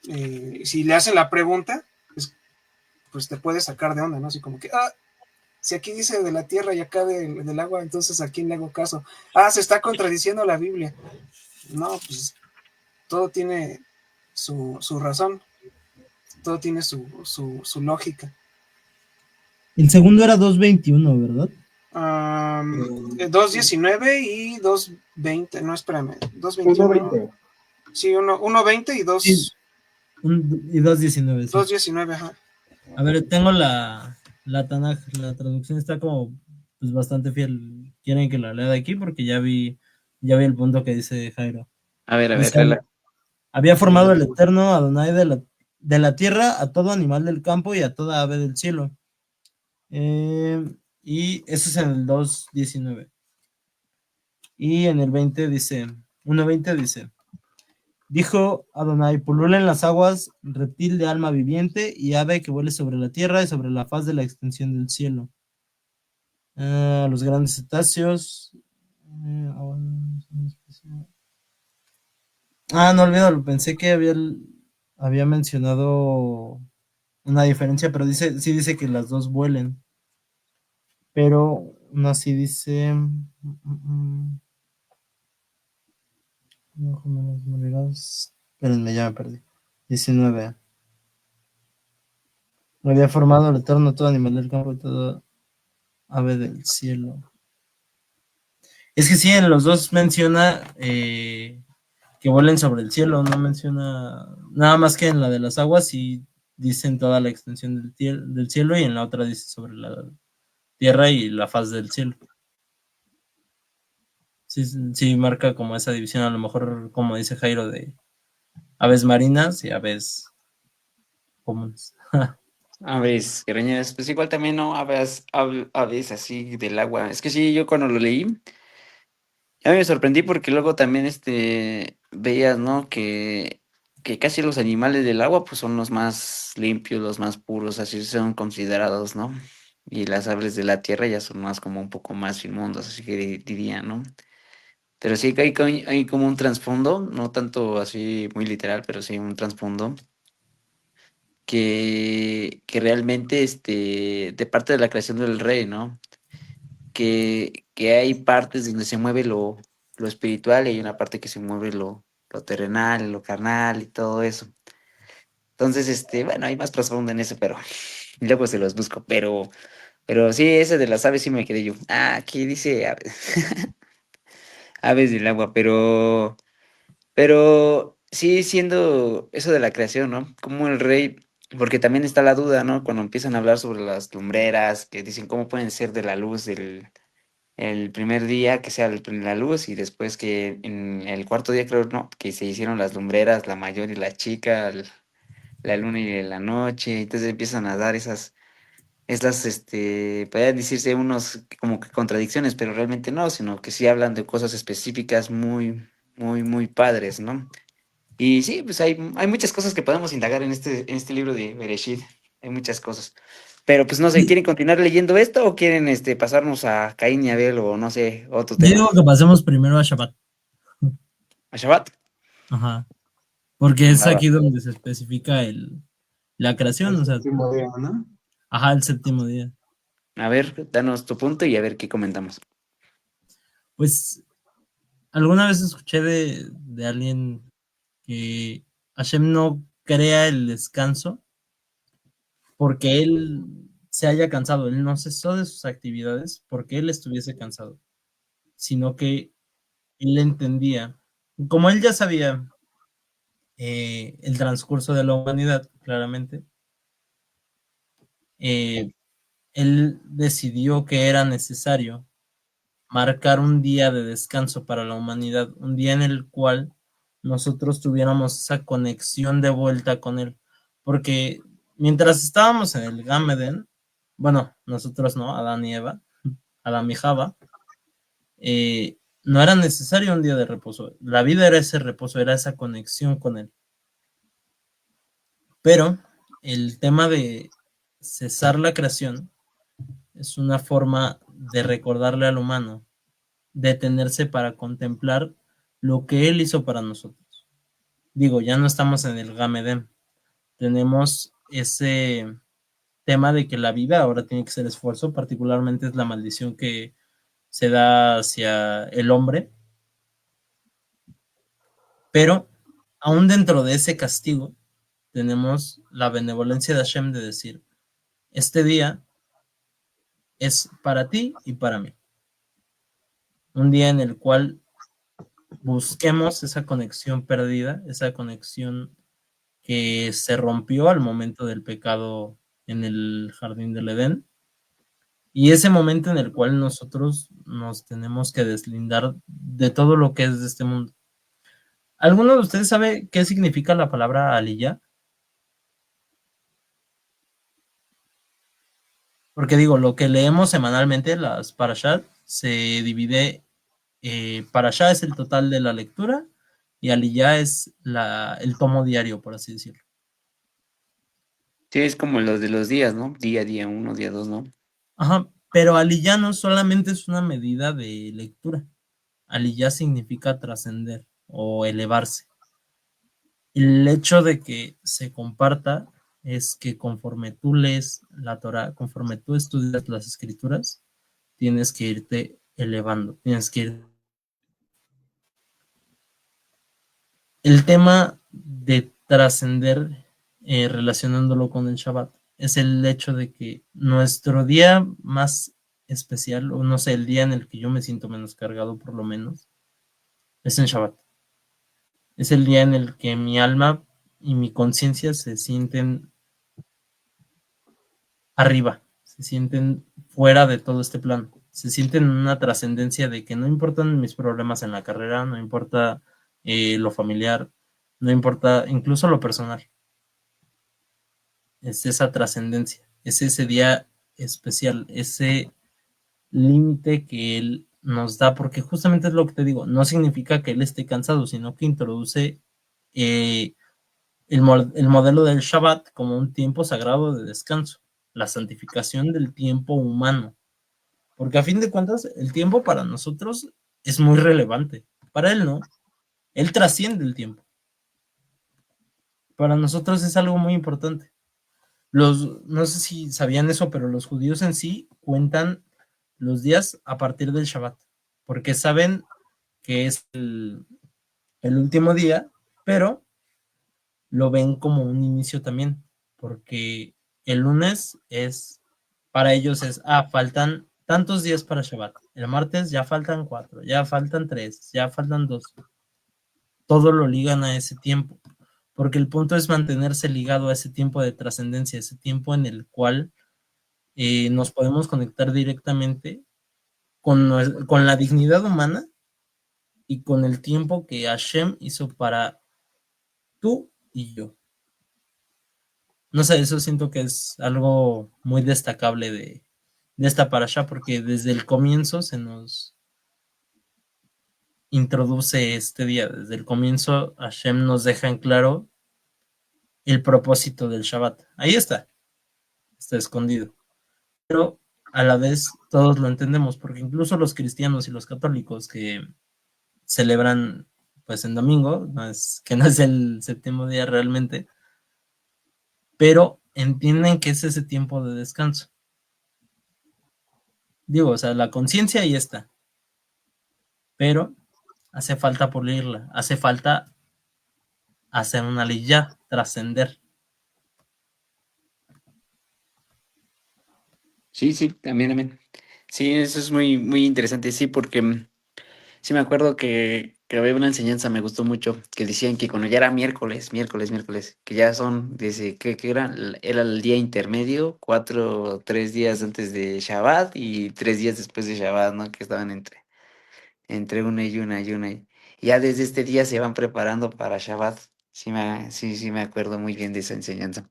si le hacen la pregunta, pues te puede sacar de onda, ¿no? Así como que, si aquí dice de la tierra y acá del agua, entonces ¿a quién le hago caso? Se está contradiciendo la Biblia. No, pues todo tiene su razón, todo tiene su lógica. El segundo era 2:21, ¿verdad? 2:19 y 2:20, no, espérame, 2:21. 1:20. Sí, 1:20 y Sí, y 2:19, sí. 2:19, ajá. A ver, tengo la Tanaj, la traducción está como pues bastante fiel. ¿Quieren que la lea de aquí? Porque ya vi el punto que dice Jairo. A ver, Dice, léela. había formado el Eterno Adonai de la tierra a todo animal del campo y a toda ave del cielo. Y eso es en el 2:19. Y en el 1:20 dice, dijo Adonai, pululen las aguas, reptil de alma viviente y ave que vuele sobre la tierra y sobre la faz de la extensión del cielo. Los grandes cetáceos. No olvídalo, pensé que había mencionado una diferencia, pero sí dice que las dos vuelen. Pero no así dice. Espérenme, ya me perdí. 19. Había formado el Eterno todo animal del campo y todo ave del cielo. Es que sí, en los dos menciona que vuelen sobre el cielo, no menciona nada más que en la de las aguas y dicen toda la extensión del cielo y en la otra dice sobre la tierra y la faz del cielo. Sí, sí marca como esa división, a lo mejor como dice Jairo, de aves marinas y aves comunes. Aves, greñas, pues igual también, ¿no? Aves así del agua. Es que sí, yo cuando lo leí, a mí me sorprendí porque luego también veías, ¿no? Que casi los animales del agua pues son los más limpios, los más puros, así son considerados, ¿no? Y las aves de la tierra ya son más como un poco más inmundos, así que diría, ¿no? Pero sí que hay como un trasfondo, no tanto así muy literal, pero sí un trasfondo que realmente de parte de la creación del rey, ¿no? Que hay partes donde se mueve lo espiritual y hay una parte que se mueve lo terrenal, lo carnal y todo eso. Entonces, bueno, hay más trasfondo en eso, pero luego se los busco, pero sí, ese de las aves sí me quedé yo. Aquí dice aves, aves del agua, pero sí siendo eso de la creación, ¿no? Como el rey, porque también está la duda, ¿no? Cuando empiezan a hablar sobre las lumbreras, que dicen cómo pueden ser de la luz el primer día que sea la luz y después que en el cuarto día creo, no, que se hicieron las lumbreras, la mayor y la chica, la luna y la noche, entonces empiezan a dar podrían decirse unos como que contradicciones, pero realmente no, sino que sí hablan de cosas específicas muy, muy, muy padres, ¿no? Y sí, pues hay muchas cosas que podemos indagar en este libro de Bereshit. Hay muchas cosas. Pero pues no sé, ¿quieren continuar leyendo esto o quieren pasarnos a Caín y Abel o no sé, otro Yo tema? digo que pasemos primero a Shabbat. ¿A Shabbat? Ajá. Porque es Va, va. aquí donde se especifica la creación, El o sea, séptimo día, ¿no? ajá, el séptimo día. A ver, danos tu punto y a ver qué comentamos. Pues alguna vez escuché de alguien que Hashem no crea el descanso porque él se haya cansado, él no cesó de sus actividades porque él estuviese cansado, sino que él entendía, como él ya sabía el transcurso de la humanidad, claramente, él decidió que era necesario marcar un día de descanso para la humanidad, un día en el cual nosotros tuviéramos esa conexión de vuelta con él, porque mientras estábamos en el Gameden, bueno, nosotros no, Adán y Eva, Adán y Java, no era necesario un día de reposo, la vida era ese reposo, era esa conexión con él. Pero el tema de cesar la creación es una forma de recordarle al humano, detenerse para contemplar lo que él hizo para nosotros. Digo, ya no estamos en el Gamedem, tenemos ese tema de que la vida ahora tiene que ser esfuerzo, particularmente es la maldición que se da hacia el hombre, pero aún dentro de ese castigo tenemos la benevolencia de Hashem de decir, este día es para ti y para mí. Un día en el cual busquemos esa conexión perdida, esa conexión que se rompió al momento del pecado en el jardín del Edén, y ese momento en el cual nosotros nos tenemos que deslindar de todo lo que es de este mundo. ¿Alguno de ustedes sabe qué significa la palabra aliyah? Porque digo, lo que leemos semanalmente, las parashat, se divide, parashá es el total de la lectura y aliyah es el tomo diario, por así decirlo. Sí, es como los de los días, ¿no? Día 1, día 2, ¿no? Ajá, pero aliyah no solamente es una medida de lectura. Aliyah significa trascender o elevarse. El hecho de que se comparta es que conforme tú lees la Torah, conforme tú estudias las escrituras, tienes que irte elevando, tienes que ir. El tema de trascender, relacionándolo con el Shabbat, es el hecho de que nuestro día más especial, o no sé, el día en el que yo me siento menos cargado por lo menos, es en Shabbat. Es el día en el que mi alma y mi conciencia se sienten arriba, se sienten fuera de todo este plano, se sienten en una trascendencia de que no importan mis problemas en la carrera, no importa lo familiar, no importa incluso lo personal. Es esa trascendencia, es ese día especial, ese límite que él nos da, porque justamente es lo que te digo, no significa que él esté cansado, sino que introduce eh, el modelo del Shabbat como un tiempo sagrado de descanso, la santificación del tiempo humano, porque a fin de cuentas el tiempo para nosotros es muy relevante, para él no, él trasciende el tiempo, para nosotros es algo muy importante. No sé si sabían eso, pero los judíos en sí cuentan los días a partir del Shabbat, porque saben que es el último día, pero lo ven como un inicio también, porque el lunes para ellos faltan tantos días para Shabbat, el martes ya faltan 4, ya faltan 3, ya faltan 2, todo lo ligan a ese tiempo, porque el punto es mantenerse ligado a ese tiempo de trascendencia, ese tiempo en el cual nos podemos conectar directamente con la dignidad humana y con el tiempo que Hashem hizo para tú y yo. No sé, eso siento que es algo muy destacable de esta parasha, porque desde el comienzo se nos introduce este día. Desde el comienzo Hashem nos deja en claro el propósito del Shabbat. Ahí está escondido. Pero a la vez todos lo entendemos, porque incluso los cristianos y los católicos que celebran pues en domingo, que no es el séptimo día realmente, pero entienden que es ese tiempo de descanso. Digo, o sea, la conciencia ahí está, pero hace falta pulirla, hace falta hacer una lilla, trascender. Sí, sí, también. Sí, eso es muy, muy interesante, sí, porque sí me acuerdo que que había una enseñanza, me gustó mucho, que decían que cuando ya era miércoles, que ya son, dice, que era? Era el día intermedio, 3 días antes de Shabbat y 3 días después de Shabbat, ¿no? Que estaban entre una y una y una. Y ya desde este día se van preparando para Shabbat. Sí, me acuerdo muy bien de esa enseñanza.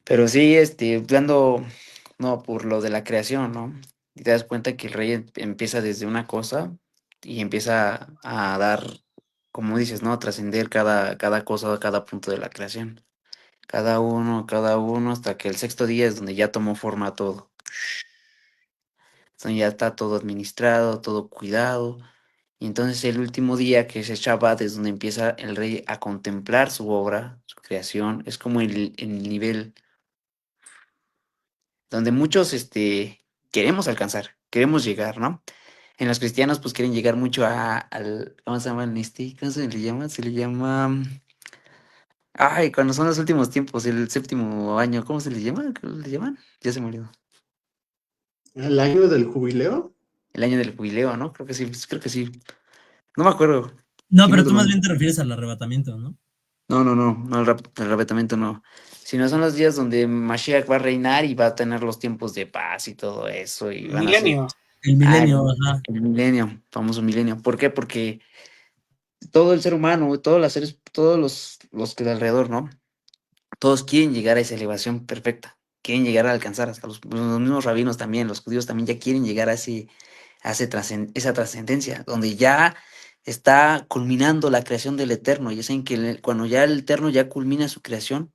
Pero sí, hablando, no, por lo de la creación, ¿no? Y te das cuenta que el rey empieza desde una cosa y empieza a dar, como dices, ¿no? A trascender cada cosa, cada punto de la creación. Cada uno, hasta que el sexto día es donde ya tomó forma todo. Donde ya está todo administrado, todo cuidado. Y entonces el último día, que es el Shabbat, es donde empieza el rey a contemplar su obra, su creación. Es como el nivel donde muchos queremos alcanzar, queremos llegar, ¿no? En los cristianos, pues quieren llegar mucho ¿cómo se llama? ¿Cómo se le llama? Se le llama, ay, cuando son los últimos tiempos, el séptimo año, ¿cómo se le llama? ¿Cómo le llaman? Ya se me olvidó. ¿El año del jubileo? El año del jubileo, ¿no? Creo que sí, pues, creo que sí. No me acuerdo. No, Tiene pero otro tú más nombre. bien te refieres al arrebatamiento, ¿no? No, el arrebatamiento no. Sino son los días donde Mashiach va a reinar y va a tener los tiempos de paz y todo eso, y van a ser, Milenio. El ah, milenio, ajá. el milenio, famoso milenio. ¿Por qué? Porque todo el ser humano, todos los seres, todos los que de alrededor, ¿no? Todos quieren llegar a esa elevación perfecta, quieren llegar a alcanzar, hasta los mismos rabinos también, los judíos también ya quieren llegar esa trascendencia, donde ya está culminando la creación del Eterno. Ya saben que cuando ya el Eterno ya culmina su creación,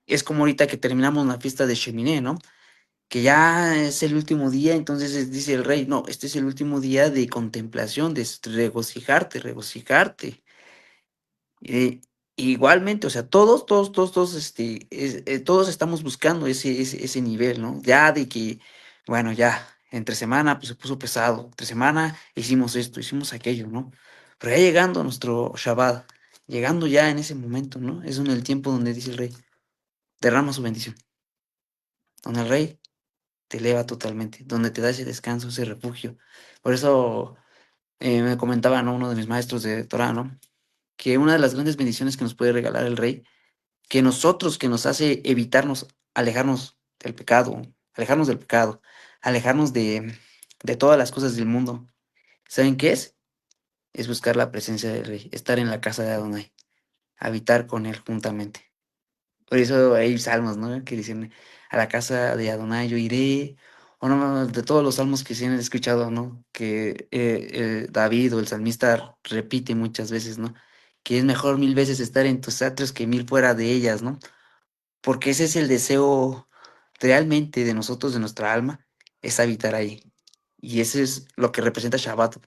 es como ahorita que terminamos la fiesta de Sheminé, ¿no? Que ya es el último día, entonces dice el rey, no, este es el último día de contemplación, de regocijarte. Eh, igualmente, o sea, todos, todos estamos buscando ese nivel, ¿no? Ya de que, bueno, ya, entre semana, pues se puso pesado, entre semana hicimos esto, hicimos aquello, ¿no? Pero ya llegando a nuestro Shabbat, llegando ya en ese momento, ¿no? Es en el tiempo donde dice el rey, derrama su bendición, donde el rey te eleva totalmente, donde te da ese descanso, ese refugio. Por eso me comentaba, ¿no? Uno de mis maestros de Torah, ¿no? Que una de las grandes bendiciones que nos puede regalar el rey, que nos hace evitarnos, alejarnos del pecado, alejarnos de todas las cosas del mundo. ¿Saben qué es? Es buscar la presencia del rey, estar en la casa de Adonai, habitar con él juntamente. Por eso hay salmos, ¿no? Que dicen, a la casa de Adonai yo iré, o no, de todos los salmos que se han escuchado, ¿no? Que David o el salmista repite muchas veces, ¿no? Que es mejor 1000 veces estar en tus atrios que 1000 fuera de ellas, ¿no? Porque ese es el deseo realmente de nosotros, de nuestra alma, es habitar ahí. Y eso es lo que representa Shabbat.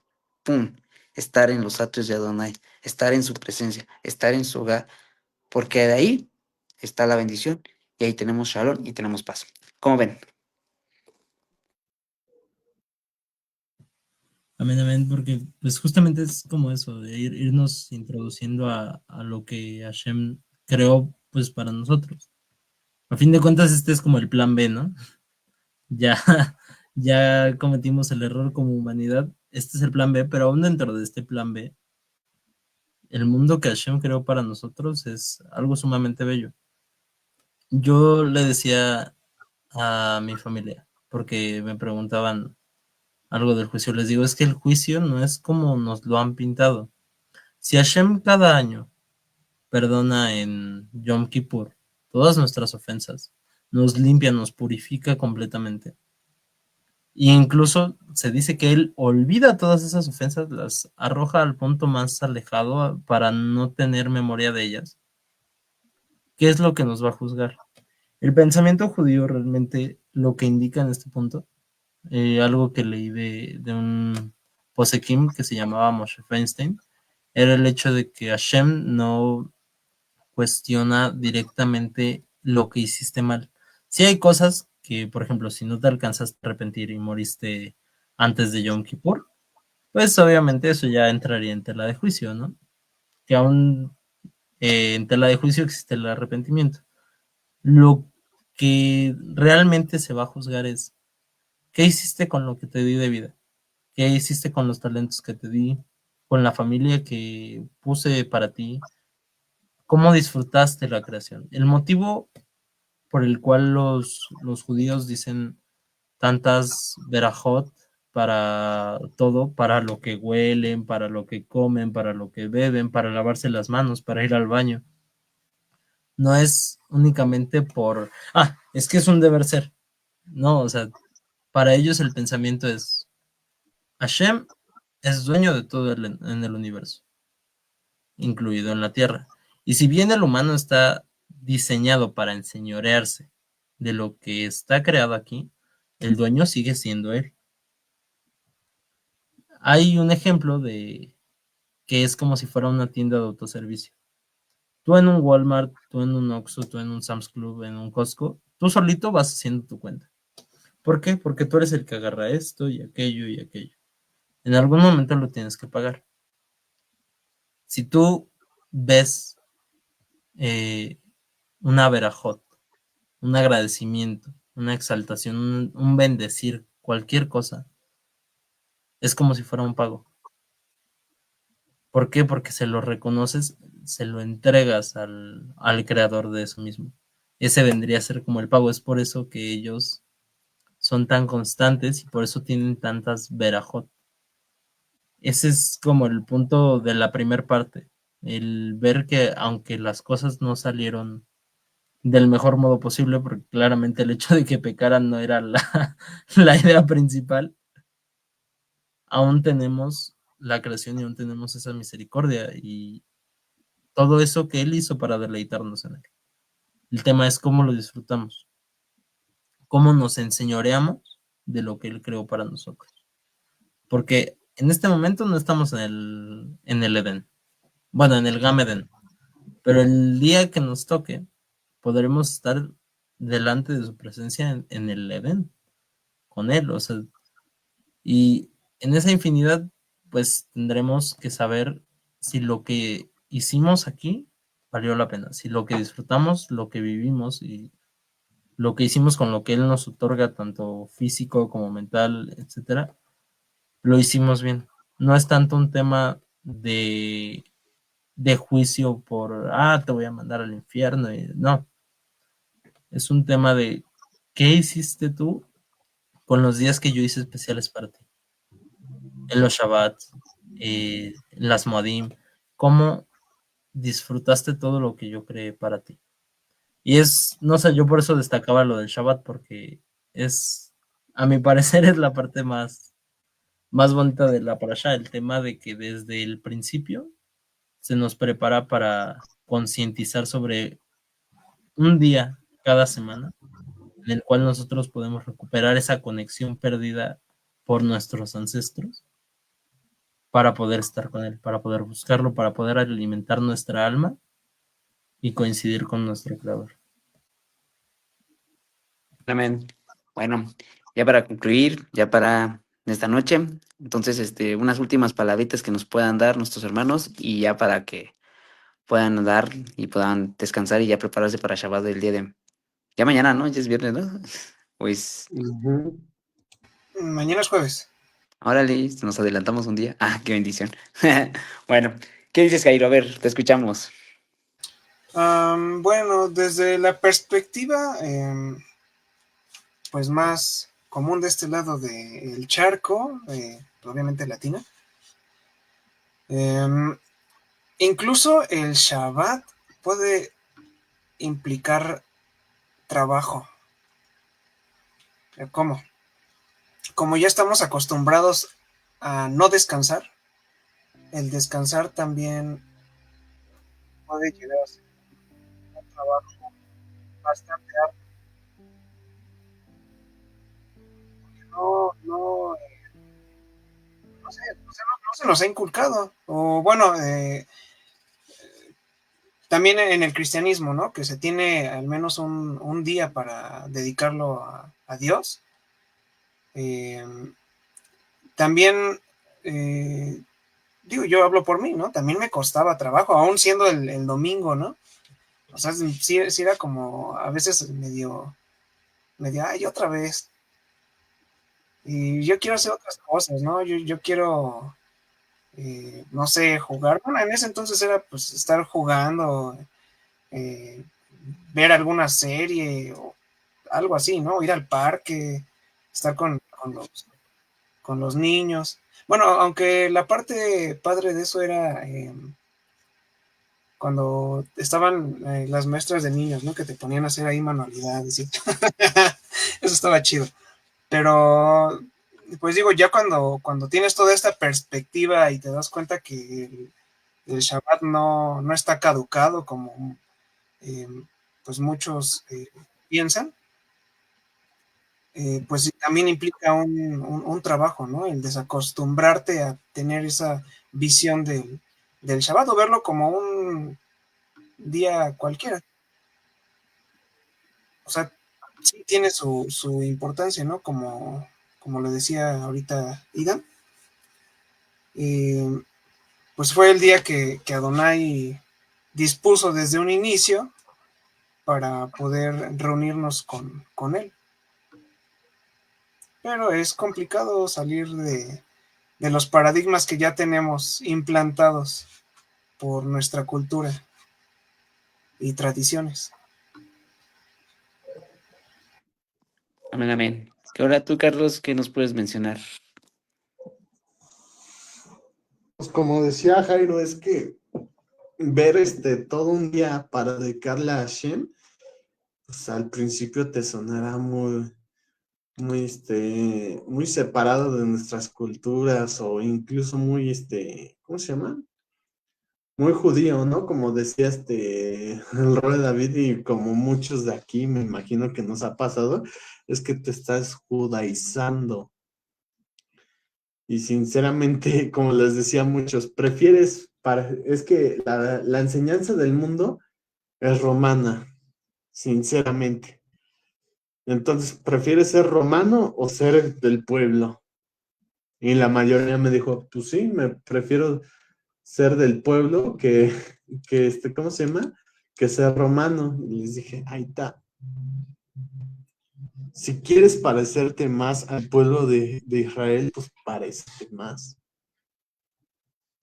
¡Pum! Estar en los atrios de Adonai, estar en su presencia, estar en su hogar, porque de ahí está la bendición y ahí tenemos Shalom y tenemos paz. ¿Cómo ven? Amén, amén, porque pues justamente es como eso, de irnos introduciendo a lo que Hashem creó pues para nosotros. A fin de cuentas, este es como el plan B, ¿no? Ya, ya cometimos el error como humanidad, este es el plan B, pero aún dentro de este plan B, el mundo que Hashem creó para nosotros es algo sumamente bello. Yo le decía a mi familia, porque me preguntaban algo del juicio, les digo, es que el juicio no es como nos lo han pintado. Si Hashem cada año perdona en Yom Kippur todas nuestras ofensas, nos limpia, nos purifica completamente, e incluso se dice que Él olvida todas esas ofensas, las arroja al punto más alejado para no tener memoria de ellas, ¿qué es lo que nos va a juzgar? El pensamiento judío realmente lo que indica en este punto, algo que leí de un posekim que se llamaba Moshe Feinstein, era el hecho de que Hashem no cuestiona directamente lo que hiciste mal. Si hay cosas que, por ejemplo, si no te alcanzaste a arrepentir y moriste antes de Yom Kippur, pues obviamente eso ya entraría en tela de juicio, ¿no? Que aún en tela de juicio existe el arrepentimiento. Lo que realmente se va a juzgar es qué hiciste con lo que te di de vida, qué hiciste con los talentos que te di, con la familia que puse para ti, ¿cómo disfrutaste la creación? El motivo por el cual los judíos dicen tantas verajot para todo, para lo que huelen, para lo que comen, para lo que beben, para lavarse las manos, para ir al baño. No es únicamente por, es que es un deber ser. No, o sea, para ellos el pensamiento es, Hashem es dueño de todo en el universo, incluido en la tierra. Y si bien el humano está diseñado para enseñorearse de lo que está creado aquí, el dueño sigue siendo él. Hay un ejemplo de que es como si fuera una tienda de autoservicio. Tú en un Walmart, tú en un Oxxo, tú en un Sam's Club, en un Costco, tú solito vas haciendo tu cuenta. ¿Por qué? Porque tú eres el que agarra esto y aquello y aquello. En algún momento lo tienes que pagar. Si tú ves una verajot, un agradecimiento, una exaltación, un bendecir, cualquier cosa, es como si fuera un pago. ¿Por qué? Porque se lo reconoces, se lo entregas al creador de eso mismo. Ese vendría a ser como el pago. Es por eso que ellos son tan constantes y por eso tienen tantas verajot. Ese es como el punto de la primer parte. El ver que aunque las cosas no salieron del mejor modo posible, porque claramente el hecho de que pecaran no era la idea principal, aún tenemos la creación y aún tenemos esa misericordia y todo eso que Él hizo para deleitarnos en Él. El tema es cómo lo disfrutamos, cómo nos enseñoreamos de lo que Él creó para nosotros. Porque en este momento no estamos en el Edén, bueno, en el Gam Edén, pero el día que nos toque, podremos estar delante de su presencia en el Edén, con Él, o sea, y en esa infinidad, pues tendremos que saber si lo que hicimos aquí valió la pena, si lo que disfrutamos, lo que vivimos y lo que hicimos con lo que Él nos otorga, tanto físico como mental, etcétera, lo hicimos bien. No es tanto un tema de juicio por, te voy a mandar al infierno. No, es un tema de qué hiciste tú con los días que yo hice especiales para ti. En los Shabbat, en las Moadim, cómo disfrutaste todo lo que yo creé para ti. Y no sé, yo por eso destacaba lo del Shabbat, porque a mi parecer, es la parte más bonita de la parasha, el tema de que desde el principio se nos prepara para concientizar sobre un día cada semana en el cual nosotros podemos recuperar esa conexión perdida por nuestros ancestros para poder estar con Él, para poder buscarlo, para poder alimentar nuestra alma y coincidir con nuestro Creador. Amén. Bueno, ya para concluir, ya para esta noche, entonces, unas últimas palabritas que nos puedan dar nuestros hermanos y ya para que puedan dar y puedan descansar y ya prepararse para Shabbat del día de... Ya mañana, ¿no? Ya es viernes, ¿no? Pues, Mañana es jueves. órale, nos adelantamos un día. Qué bendición. Bueno, ¿qué dices, Jairo? A ver, te escuchamos. Bueno, desde la perspectiva pues más común de este lado del charco, obviamente latina, incluso el Shabbat puede implicar trabajo. ¿Cómo? Como ya estamos acostumbrados a no descansar, el descansar también puede llegar a ser un trabajo bastante arduo. No sé, no se nos ha inculcado. O bueno, también en el cristianismo, ¿no? Que se tiene al menos un día para dedicarlo a Dios. Eh, también, digo, yo hablo por mí, ¿no? También me costaba trabajo, aún siendo el domingo, ¿no? O sea, sí era como a veces medio, ay, otra vez. Y yo quiero hacer otras cosas, ¿no? Yo quiero no sé, jugar. Bueno, en ese entonces era pues estar jugando, eh, ver alguna serie o algo así, ¿no? Ir al parque, estar con los niños. Bueno, aunque la parte padre de eso era cuando estaban las maestras de niños, ¿no? Que te ponían a hacer ahí manualidades. Y eso estaba chido. Pero, pues digo, ya cuando tienes toda esta perspectiva y te das cuenta que el Shabbat no está caducado como eh, pues muchos piensan, pues sí, también implica un trabajo, ¿no? El desacostumbrarte a tener esa visión del Shabbat o verlo como un día cualquiera. O sea, sí tiene su importancia, ¿no? Como le decía ahorita Ida. Eh, pues fue el día que Adonai dispuso desde un inicio para poder reunirnos con él. Pero es complicado salir de los paradigmas que ya tenemos implantados por nuestra cultura y tradiciones. Amén, amén. Que ahora tú, Carlos, ¿qué nos puedes mencionar? Pues como decía Jairo, es que ver todo un día para dedicarle a Hashem, pues al principio te sonará muy separado de nuestras culturas o incluso muy, ¿cómo se llama? Muy judío, ¿no? Como decía el rey David y como muchos de aquí me imagino que nos ha pasado, es que te estás judaizando. Y sinceramente, como les decía a muchos, es que la enseñanza del mundo es romana, sinceramente. Entonces, ¿prefieres ser romano o ser del pueblo? Y la mayoría me dijo, pues sí, me prefiero ser del pueblo que ¿cómo se llama? Que ser romano. Y les dije, ahí está. Si quieres parecerte más al pueblo de Israel, pues parécete más.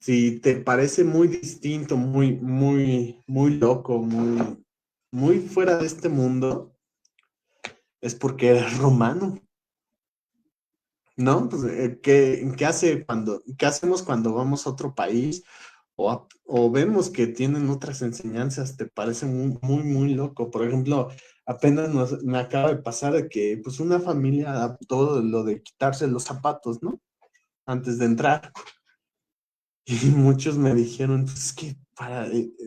Si te parece muy distinto, muy loco, muy fuera de este mundo, es porque eres romano, ¿no? Pues, ¿qué hacemos cuando vamos a otro país o vemos que tienen otras enseñanzas? Te parece muy loco. Por ejemplo, apenas me acaba de pasar de que pues una familia adaptó lo de quitarse los zapatos, ¿no? Antes de entrar. Y muchos me dijeron, pues es que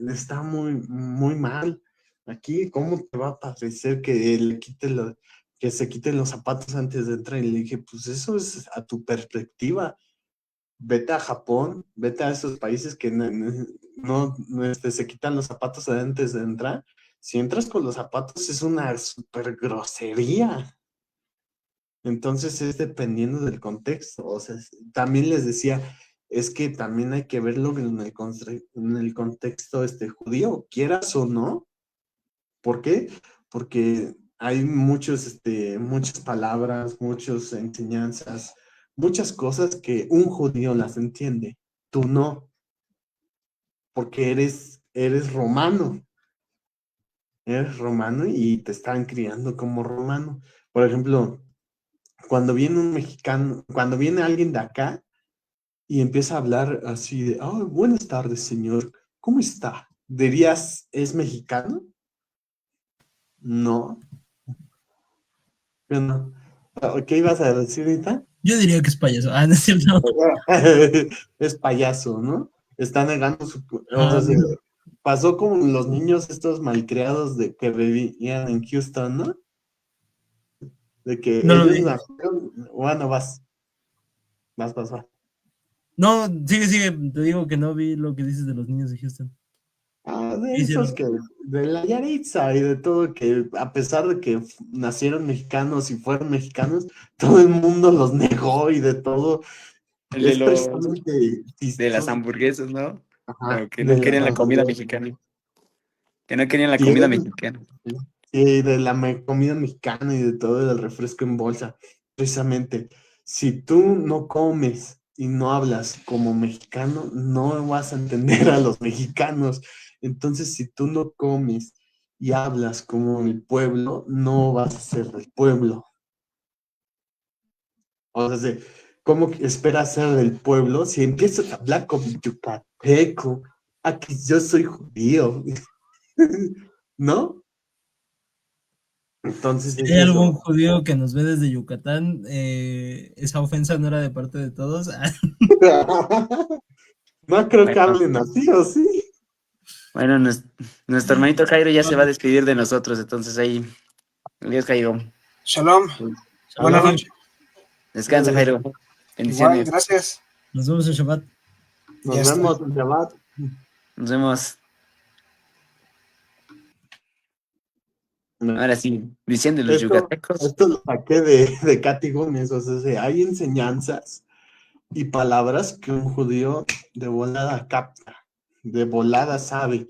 está muy mal. Aquí, ¿cómo te va a parecer que que se quiten los zapatos antes de entrar? Y le dije, pues eso es a tu perspectiva. Vete a Japón, vete a esos países que se quitan los zapatos antes de entrar. Si entras con los zapatos es una super grosería. Entonces es dependiendo del contexto. O sea, también les decía, es que también hay que verlo en el contexto judío, quieras o no. ¿Por qué? Porque hay muchas palabras, muchas enseñanzas, muchas cosas que un judío las entiende, tú no, porque eres romano y te están criando como romano. Por ejemplo, cuando viene un mexicano, cuando viene alguien de acá y empieza a hablar así de, oh, buenas tardes, señor, ¿cómo está? ¿Dirías, es mexicano? No. No. ¿Qué ibas a decir ahorita? Yo diría que es payaso. Ah, no es cierto. Es payaso, ¿no? Está negando o Ah, sea, pasó como los niños estos malcriados de que vivían en Houston, ¿no? De que no lo ellos vi. nacieron, bueno, vas. No, sigue. Te digo que no vi lo que dices de los niños de Houston. Ah, de ¿Qué esos hicieron? que, de la Yaritza y de todo, que a pesar de que nacieron mexicanos y fueron mexicanos, todo el mundo los negó y de todo. El de Es los precisamente de las chistoso. hamburguesas, ¿no? Ajá, Que no de las querían la comida hamburguesas. mexicana. Que no querían la Sí, comida mexicana. sí, de la comida mexicana y de todo el refresco en bolsa. Precisamente, si tú no comes y no hablas como mexicano, no vas a entender a los mexicanos. Entonces, si tú no comes y hablas como el pueblo, no vas a ser del pueblo. O sea, ¿cómo esperas ser del pueblo si empiezas a hablar como yucateco? Aquí yo soy judío, ¿no? Entonces Si es hay algún eso. judío que nos ve desde Yucatán, esa ofensa no era de parte de todos. No creo que Bueno, hablen así, ¿o sí? bueno, nuestro hermanito Jairo ya se va a despedir de nosotros, entonces ahí, adiós Jairo. Shalom, buenas Shalom. noches. Descansa Jairo. Igual, Bendiciones. gracias. Nos vemos en Shabbat. Ya Nos está. vemos en Shabbat. Nos vemos. Ahora sí, diciendo los yucatecos. Esto lo saqué de Katy Gómez, o sea, hay enseñanzas y palabras que un judío de volada capta, de volada sabe.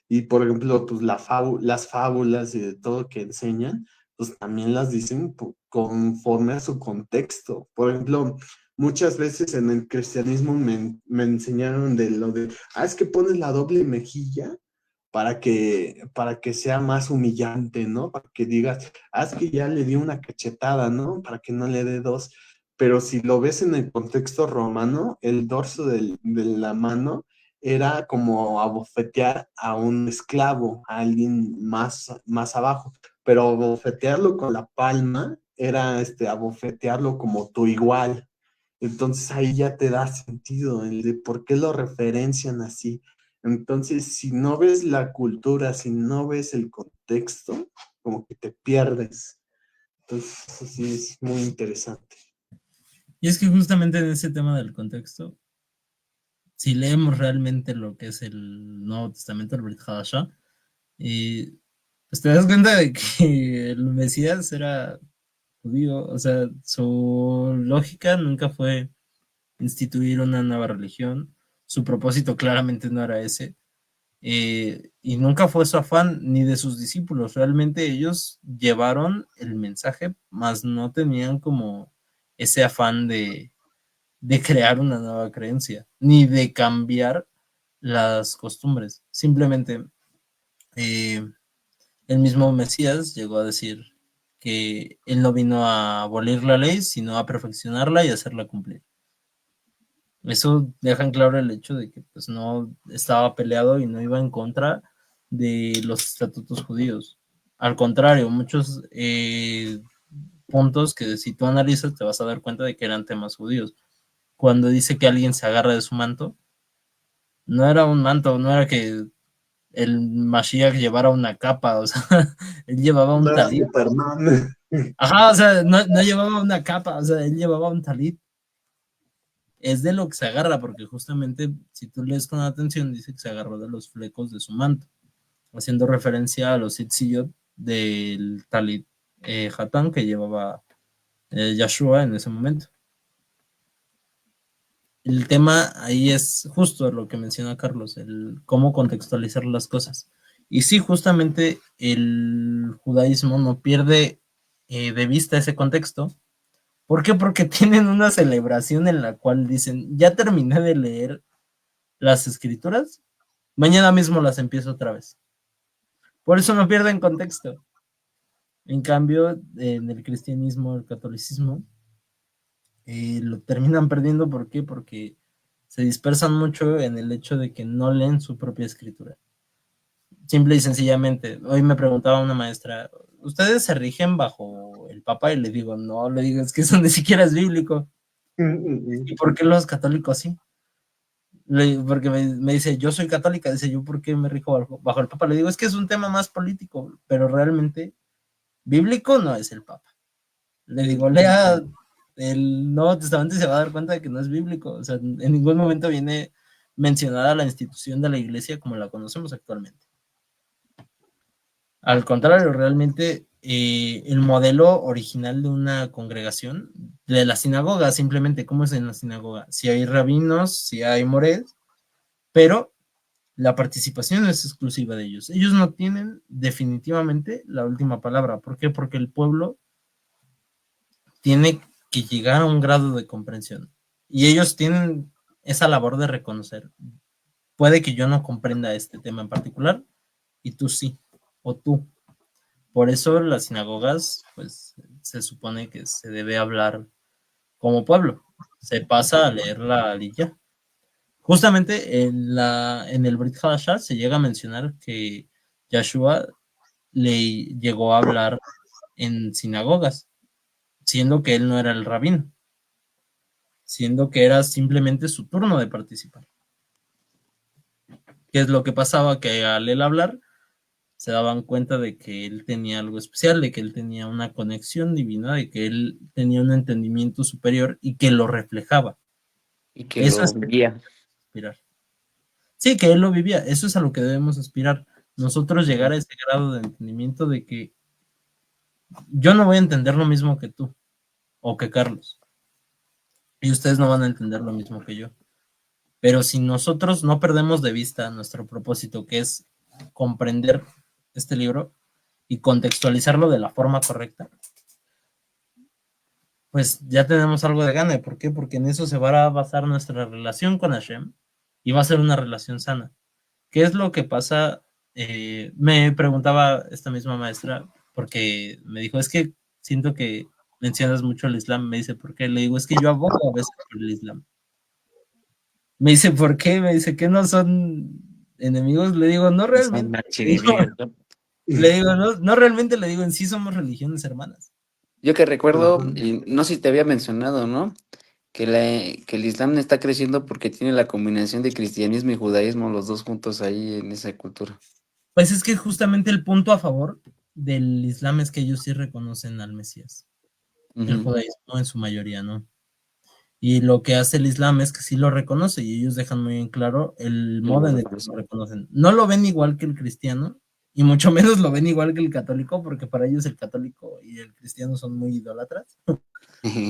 Y por ejemplo, pues las fábulas y de todo que enseñan, pues también las dicen conforme a su contexto. Por ejemplo, muchas veces en el cristianismo me enseñaron de lo de, es que pones la doble mejilla para que sea más humillante, ¿no? Para que digas, es que ya le di una cachetada, ¿no? Para que no le dé dos. Pero si lo ves en el contexto romano, el dorso de la mano era como abofetear a un esclavo, a alguien más abajo. Pero abofetearlo con la palma era abofetearlo como tu igual. Entonces ahí ya te da sentido el de por qué lo referencian así. Entonces, si no ves la cultura, si no ves el contexto, como que te pierdes. Entonces, eso sí es muy interesante. Y es que justamente en ese tema del contexto, si leemos realmente lo que es el Nuevo Testamento, el Brit Hadashah, pues te das cuenta de que el Mesías era judío, o sea, su lógica nunca fue instituir una nueva religión, su propósito claramente no era ese, y nunca fue su afán ni de sus discípulos, realmente ellos llevaron el mensaje, mas no tenían como ese afán de crear una nueva creencia, ni de cambiar las costumbres, simplemente el mismo Mesías llegó a decir que él no vino a abolir la ley, sino a perfeccionarla y hacerla cumplir. Eso deja en claro el hecho de que pues, no estaba peleado y no iba en contra de los estatutos judíos. Al contrario, muchos puntos que si tú analizas te vas a dar cuenta de que eran temas judíos. Cuando dice que alguien se agarra de su manto, no era un manto, no era que el Mashiach llevara una capa, o sea, él llevaba un No era talit. Superman. Ajá, o sea, no llevaba una capa, o sea, él llevaba un talit. Es de lo que se agarra, porque justamente si tú lees con atención, dice que se agarró de los flecos de su manto, haciendo referencia a los tzitzit del talit Hatán que llevaba Yahshua en ese momento. El tema ahí es justo lo que menciona Carlos, el cómo contextualizar las cosas. Y sí, justamente el judaísmo no pierde de vista ese contexto. ¿Por qué? Porque tienen una celebración en la cual dicen, ya terminé de leer las escrituras, mañana mismo las empiezo otra vez. Por eso no pierden contexto. En cambio, en el cristianismo, el catolicismo, lo terminan perdiendo. ¿Por qué? Porque se dispersan mucho en el hecho de que no leen su propia escritura. Simple y sencillamente, hoy me preguntaba una maestra, ¿ustedes se rigen bajo el Papa? Y le digo, no, le digo, es que eso ni siquiera es bíblico. ¿Y por qué los católicos sí? Porque me dice, yo soy católica, dice, ¿yo por qué me rijo bajo el Papa? Le digo, es que es un tema más político, pero realmente bíblico no es el Papa. Le digo, lea el Nuevo Testamento y se va a dar cuenta de que no es bíblico. O sea, en ningún momento viene mencionada la institución de la iglesia como la conocemos actualmente. Al contrario, realmente el modelo original de una congregación, de la sinagoga, simplemente, ¿cómo es en la sinagoga? Si hay rabinos, si hay morés, pero la participación no es exclusiva de ellos. Ellos no tienen definitivamente la última palabra. ¿Por qué? Porque el pueblo tiene que llegar a un grado de comprensión. Y ellos tienen esa labor de reconocer. Puede que yo no comprenda este tema en particular y tú sí, o tú. Por eso las sinagogas, pues se supone que se debe hablar como pueblo. Se pasa a leer la Aliyah. Justamente en el Brit Hadashah se llega a mencionar que Yahshua le llegó a hablar en sinagogas, siendo que él no era el rabino, siendo que era simplemente su turno de participar. ¿Qué es lo que pasaba? Que al él hablar, se daban cuenta de que él tenía algo especial, de que él tenía una conexión divina, de que él tenía un entendimiento superior y que lo reflejaba. Y que Eso lo es vivía. aspirar. Sí, que él lo vivía. Eso es a lo que debemos aspirar. Nosotros llegar a ese grado de entendimiento de que yo no voy a entender lo mismo que tú o que Carlos. Y ustedes no van a entender lo mismo que yo. Pero si nosotros no perdemos de vista nuestro propósito, que es comprender este libro y contextualizarlo de la forma correcta, pues ya tenemos algo de gana. ¿Por qué? Porque en eso se va a basar nuestra relación con Hashem y va a ser una relación sana. ¿Qué es lo que pasa? Me preguntaba esta misma maestra, porque me dijo, es que siento que mencionas mucho el Islam. Me dice, ¿por qué? Le digo, es que yo abogo a veces por el Islam. Me dice, ¿por qué? Me dice, ¿que no son enemigos? Le digo, no Son realmente. archinemigos, ¿no? Le digo, no, no realmente, le digo, en sí somos religiones hermanas. Yo que recuerdo, Ajá. y no sé si te había mencionado, ¿no? Que el Islam está creciendo porque tiene la combinación de cristianismo y judaísmo, los dos juntos ahí en esa cultura. Pues es que justamente el punto a favor del Islam es que ellos sí reconocen al Mesías. El Ujú. judaísmo en su mayoría, ¿no? Y lo que hace el Islam es que sí lo reconoce y ellos dejan muy en claro el Y modo lo en el que lo reconocen. reconocen. No lo ven igual que el cristiano y mucho menos lo ven igual que el católico, porque para ellos el católico y el cristiano son muy idólatras,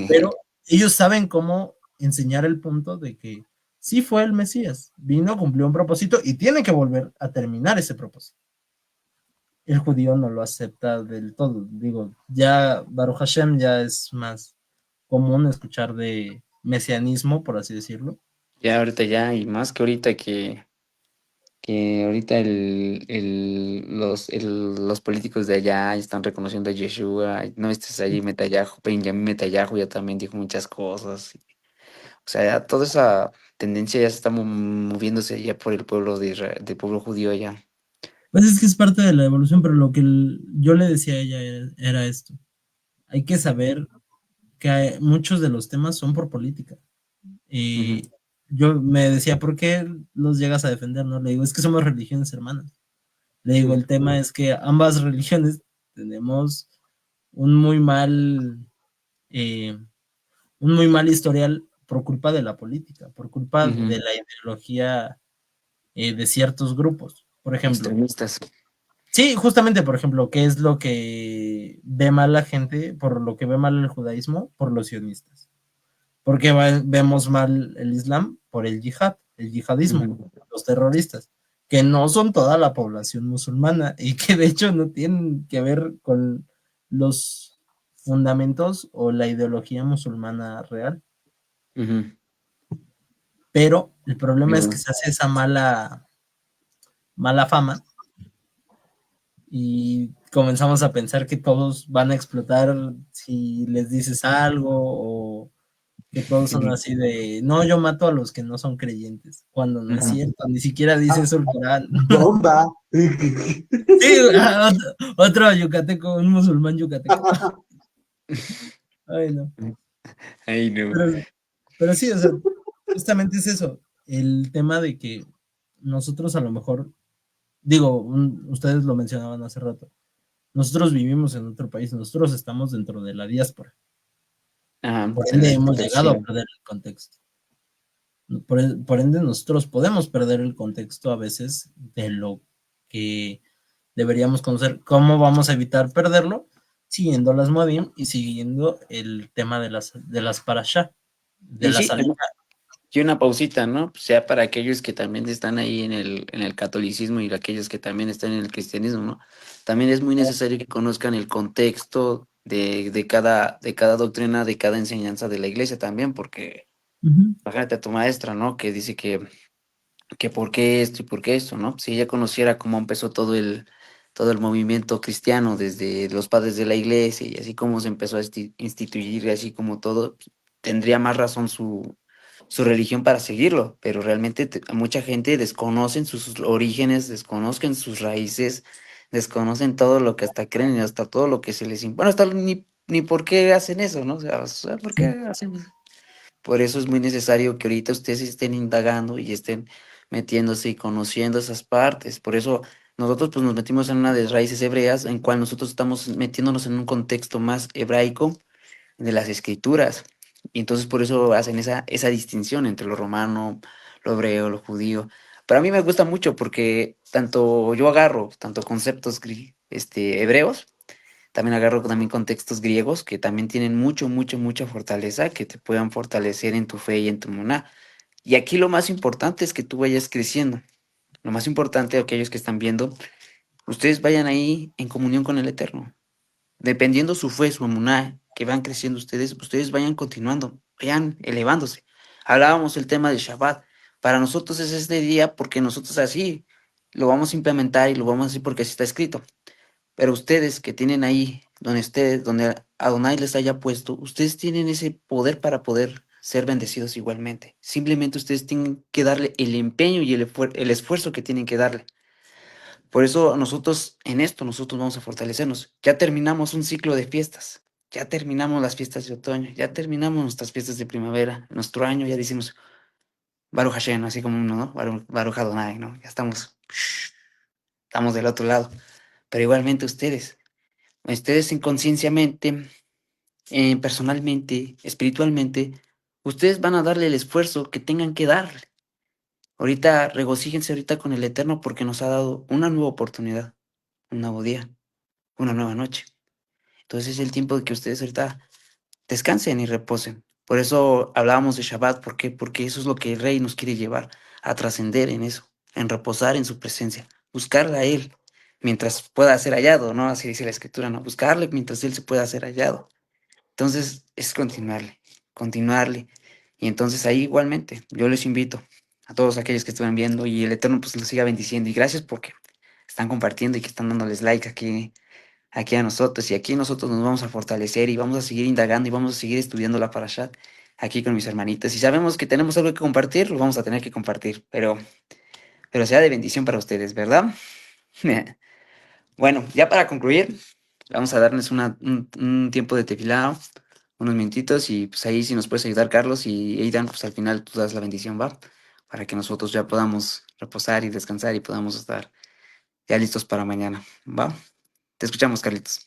pero ellos saben cómo enseñar el punto de que sí fue el Mesías, vino, cumplió un propósito y tiene que volver a terminar ese propósito. El judío no lo acepta del todo. Digo, ya Baruch Hashem ya es más común escuchar de mesianismo, por así decirlo. Ya ahorita ya, y más que ahorita que ahorita los políticos de allá están reconociendo a Yeshua, no estés allí Netanyahu, Benjamin Netanyahu ya también dijo muchas cosas. O sea, ya toda esa tendencia ya se está moviéndose ya por el pueblo de Israel, del pueblo judío allá. Pues es que es parte de la evolución, pero lo que yo le decía a ella era esto. Hay que saber que muchos de los temas son por política. Ujú. Y yo me decía, ¿por qué los llegas a defender? No, le digo, es que somos religiones hermanas. Le digo, Sí. el tema es que ambas religiones tenemos un muy mal, eh, un muy mal historial por culpa de la política, por culpa de Ujú. la ideología de ciertos grupos. Por ejemplo, Extremistas. sí, justamente, por ejemplo, ¿qué es lo que ve mal la gente, por lo que ve mal el judaísmo? Por los sionistas. ¿Por qué vemos mal el islam? Por el yihad, el yihadismo, Ujú. los terroristas, que no son toda la población musulmana y que de hecho no tienen que ver con los fundamentos o la ideología musulmana real. Ujú. Pero el Y problema es que bueno, se hace esa mala fama y comenzamos a pensar que todos van a explotar si les dices algo o que todos son ujú. así de, no, yo mato a los que no son creyentes, cuando no es Ujú. cierto, ni siquiera dice Ah, eso el Corán. bomba. Sí, otro yucateco, un musulmán yucateco. Ay, no. Ay, no. Pero, pero sí, o sea, justamente es eso, el tema de que nosotros a lo mejor, digo, ustedes lo mencionaban hace rato, nosotros vivimos en otro país, nosotros estamos dentro de la diáspora, Ajá, por de la ende hemos llegado a expresión. perder el contexto. Por ende, nosotros podemos perder el contexto a veces de lo que deberíamos conocer. ¿Cómo vamos a evitar perderlo? Siguiendo las Modim y siguiendo el tema de las parashá, de Y las sí, salidas. y una pausita, ¿no? Pues ya para aquellos que también están ahí en el catolicismo y aquellos que también están en el cristianismo, ¿no? También es muy necesario que conozcan el contexto de cada doctrina, de cada enseñanza de la iglesia también, porque Ujú. Imagínate a tu maestra, ¿no? Que dice que por qué esto y por qué esto, ¿no? Si ella conociera cómo empezó todo el movimiento cristiano desde los padres de la iglesia y así como se empezó a instituir, y así como todo, tendría más razón su religión para seguirlo, pero realmente mucha gente desconocen sus orígenes, desconocen sus raíces, desconocen todo lo que hasta creen y hasta todo lo que se les... Bueno, hasta ni por qué hacen eso, ¿no? O sea, ¿por qué Sí. hacen eso? Por eso es muy necesario que ahorita ustedes estén indagando y estén metiéndose y conociendo esas partes. Por eso nosotros pues nos metimos en una de raíces hebreas en cual nosotros estamos metiéndonos en un contexto más hebraico de las escrituras. Y entonces por eso hacen esa distinción entre lo romano, lo hebreo, lo judío. Pero a mí me gusta mucho porque tanto yo agarro tanto conceptos hebreos, también agarro también contextos griegos que también tienen mucha fortaleza, que te puedan fortalecer en tu fe y en tu muná. Y aquí lo más importante es que tú vayas creciendo. Lo más importante, aquellos que están viendo, ustedes vayan ahí en comunión con el Eterno. Dependiendo su fe, su muná, que van creciendo ustedes, ustedes vayan continuando, vayan elevándose. Hablábamos el tema de Shabbat. Para nosotros es este día porque nosotros así lo vamos a implementar y lo vamos a hacer porque así está escrito. Pero ustedes que tienen ahí, donde Adonai les haya puesto, ustedes tienen ese poder para poder ser bendecidos igualmente. Simplemente ustedes tienen que darle el empeño y el esfuerzo que tienen que darle. Por eso nosotros, en esto, nosotros vamos a fortalecernos. Ya terminamos un ciclo de fiestas. Ya terminamos las fiestas de otoño. Ya terminamos nuestras fiestas de primavera. Nuestro año ya decimos Baruch Hashem, así como uno, ¿no? Baruch Adonai, ¿no? Ya estamos del otro lado. Pero igualmente ustedes inconscienciamente, personalmente, espiritualmente, ustedes van a darle el esfuerzo que tengan que darle. Ahorita regocíjense ahorita con el Eterno porque nos ha dado una nueva oportunidad, un nuevo día, una nueva noche. Entonces es el tiempo de que ustedes ahorita descansen y reposen. Por eso hablábamos de Shabbat, ¿por qué? Porque eso es lo que el Rey nos quiere llevar, a trascender en eso, en reposar en su presencia, buscarle a Él mientras pueda ser hallado, ¿no? Así dice la Escritura, ¿no? Buscarle mientras Él se pueda ser hallado. Entonces es continuarle, continuarle. Y entonces ahí igualmente, yo les invito a todos aquellos que estuvieran viendo y el Eterno pues los siga bendiciendo. Y gracias porque están compartiendo y que están dándoles like aquí a nosotros. Y aquí nosotros nos vamos a fortalecer y vamos a seguir indagando y vamos a seguir estudiando la Parashat aquí con mis hermanitas. Y sabemos que tenemos algo que compartir, lo vamos a tener que compartir, pero sea de bendición para ustedes, ¿verdad? Bueno, ya para concluir, vamos a darles un tiempo de tefilá, unos minutitos, y pues ahí si nos puedes ayudar, Carlos, y Aidan, pues al final tú das la bendición, ¿va? Para que nosotros ya podamos reposar y descansar y podamos estar ya listos para mañana, ¿va? Te escuchamos, Carlitos.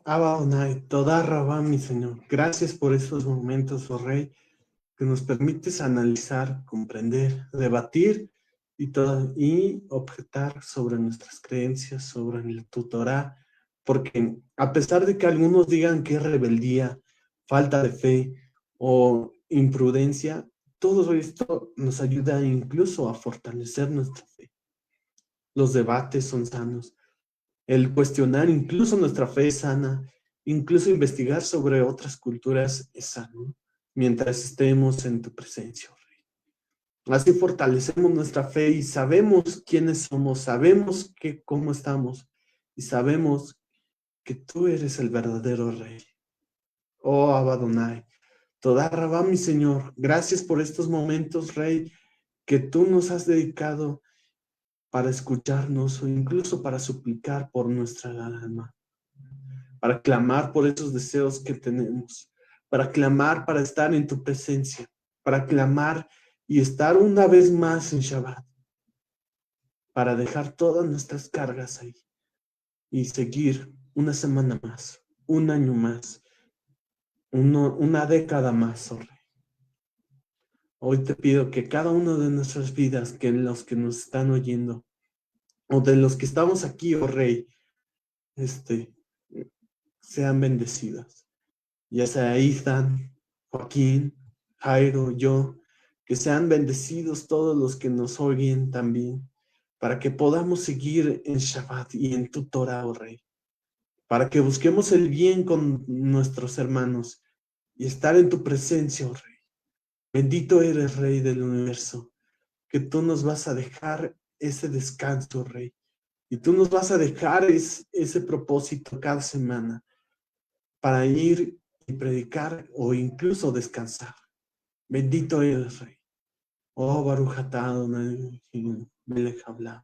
Abba Onai, toda Rabá, mi Señor. Gracias por estos momentos, oh Rey, que nos permites analizar, comprender, debatir y objetar sobre nuestras creencias, sobre tu Torah, porque a pesar de que algunos digan que es rebeldía, falta de fe o imprudencia, todo esto nos ayuda incluso a fortalecer nuestra fe. Los debates son sanos, el cuestionar incluso nuestra fe es sana, incluso investigar sobre otras culturas es sano, mientras estemos en tu presencia, oh Rey. Así fortalecemos nuestra fe y sabemos quiénes somos, sabemos cómo estamos y sabemos que tú eres el verdadero Rey. Oh, Abba Adonai, toda Rabá, mi Señor, gracias por estos momentos, Rey, que tú nos has dedicado para escucharnos o incluso para suplicar por nuestra alma, para clamar por esos deseos que tenemos, para clamar para estar en tu presencia, para clamar y estar una vez más en Shabbat, para dejar todas nuestras cargas ahí y seguir una semana más, un año más, una década más, oh Rey. Hoy te pido que cada una de nuestras vidas, que los que nos están oyendo, o de los que estamos aquí, oh Rey, sean bendecidas. Ya sea Ethan, Joaquín, Jairo, yo, que sean bendecidos todos los que nos oyen también, para que podamos seguir en Shabbat y en tu Torah, oh Rey. para que busquemos el bien con nuestros hermanos y estar en tu presencia, oh Rey. Bendito eres, Rey del universo, que tú nos vas a dejar ese descanso, Rey. Y tú nos vas a dejar ese propósito cada semana para ir y predicar o incluso descansar. Bendito eres, Rey. Oh, Baruch atah Adonai Melech haolam.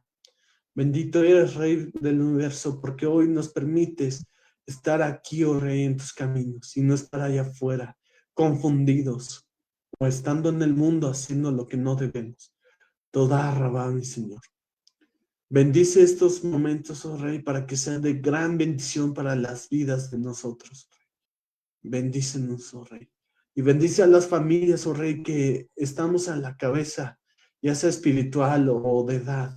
Bendito eres, Rey del universo, porque hoy nos permites estar aquí, oh Rey, en tus caminos y no estar allá afuera, confundidos o estando en el mundo haciendo lo que no debemos. Toda Rabá, mi Señor. Bendice estos momentos, oh Rey, para que sean de gran bendición para las vidas de nosotros. Bendícenos, oh Rey. Y bendice a las familias, oh Rey, que estamos a la cabeza, ya sea espiritual o de edad,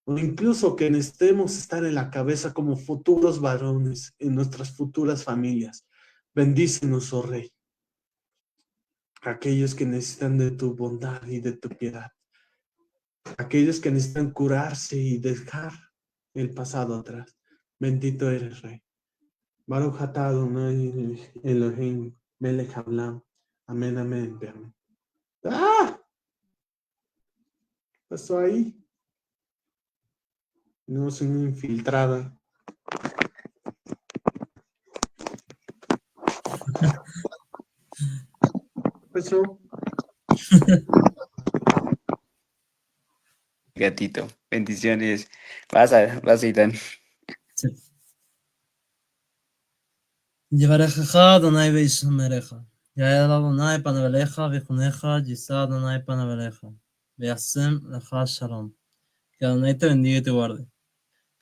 o incluso que necesitemos estar en la cabeza como futuros varones en nuestras futuras familias. Bendícenos, oh Rey, aquellos que necesitan de tu bondad y de tu piedad, aquellos que necesitan curarse y dejar el pasado atrás. Bendito eres, Rey. Baruch atah Adonai Elohim melech haolam. Amén, amén, amén. ¡Ah! Pasó ahí. No soy una infiltrada. Pasó. Gatito, bendiciones. Vas, Itán. Sí. יברכך אדוני וישמרך, יאר אדוני פניו אליך ויחונך, יישא אדוני פניו אליך, וישם לך shalom. Que Adonai te bendiga y te guarde.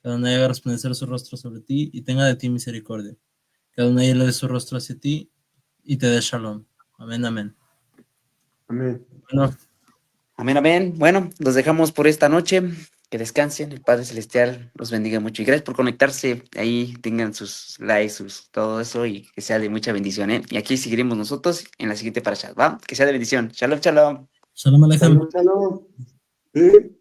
Que Adonai haga resplandecer su rostro sobre ti y tenga de ti misericordia. Que Adonai eleve su rostro hacia ti y te dé shalom. Amén, amén. Amén. Bueno, Amén, amén. Bueno, los dejamos por esta noche. Que descansen. El Padre Celestial los bendiga mucho. Y gracias por conectarse. Ahí tengan sus likes, todo eso y que sea de mucha bendición, ¿eh? Y aquí seguiremos nosotros en la siguiente parasha, ¿va? Que sea de bendición. Shalom, shalom. shalom aleichem. Shalom, shalom.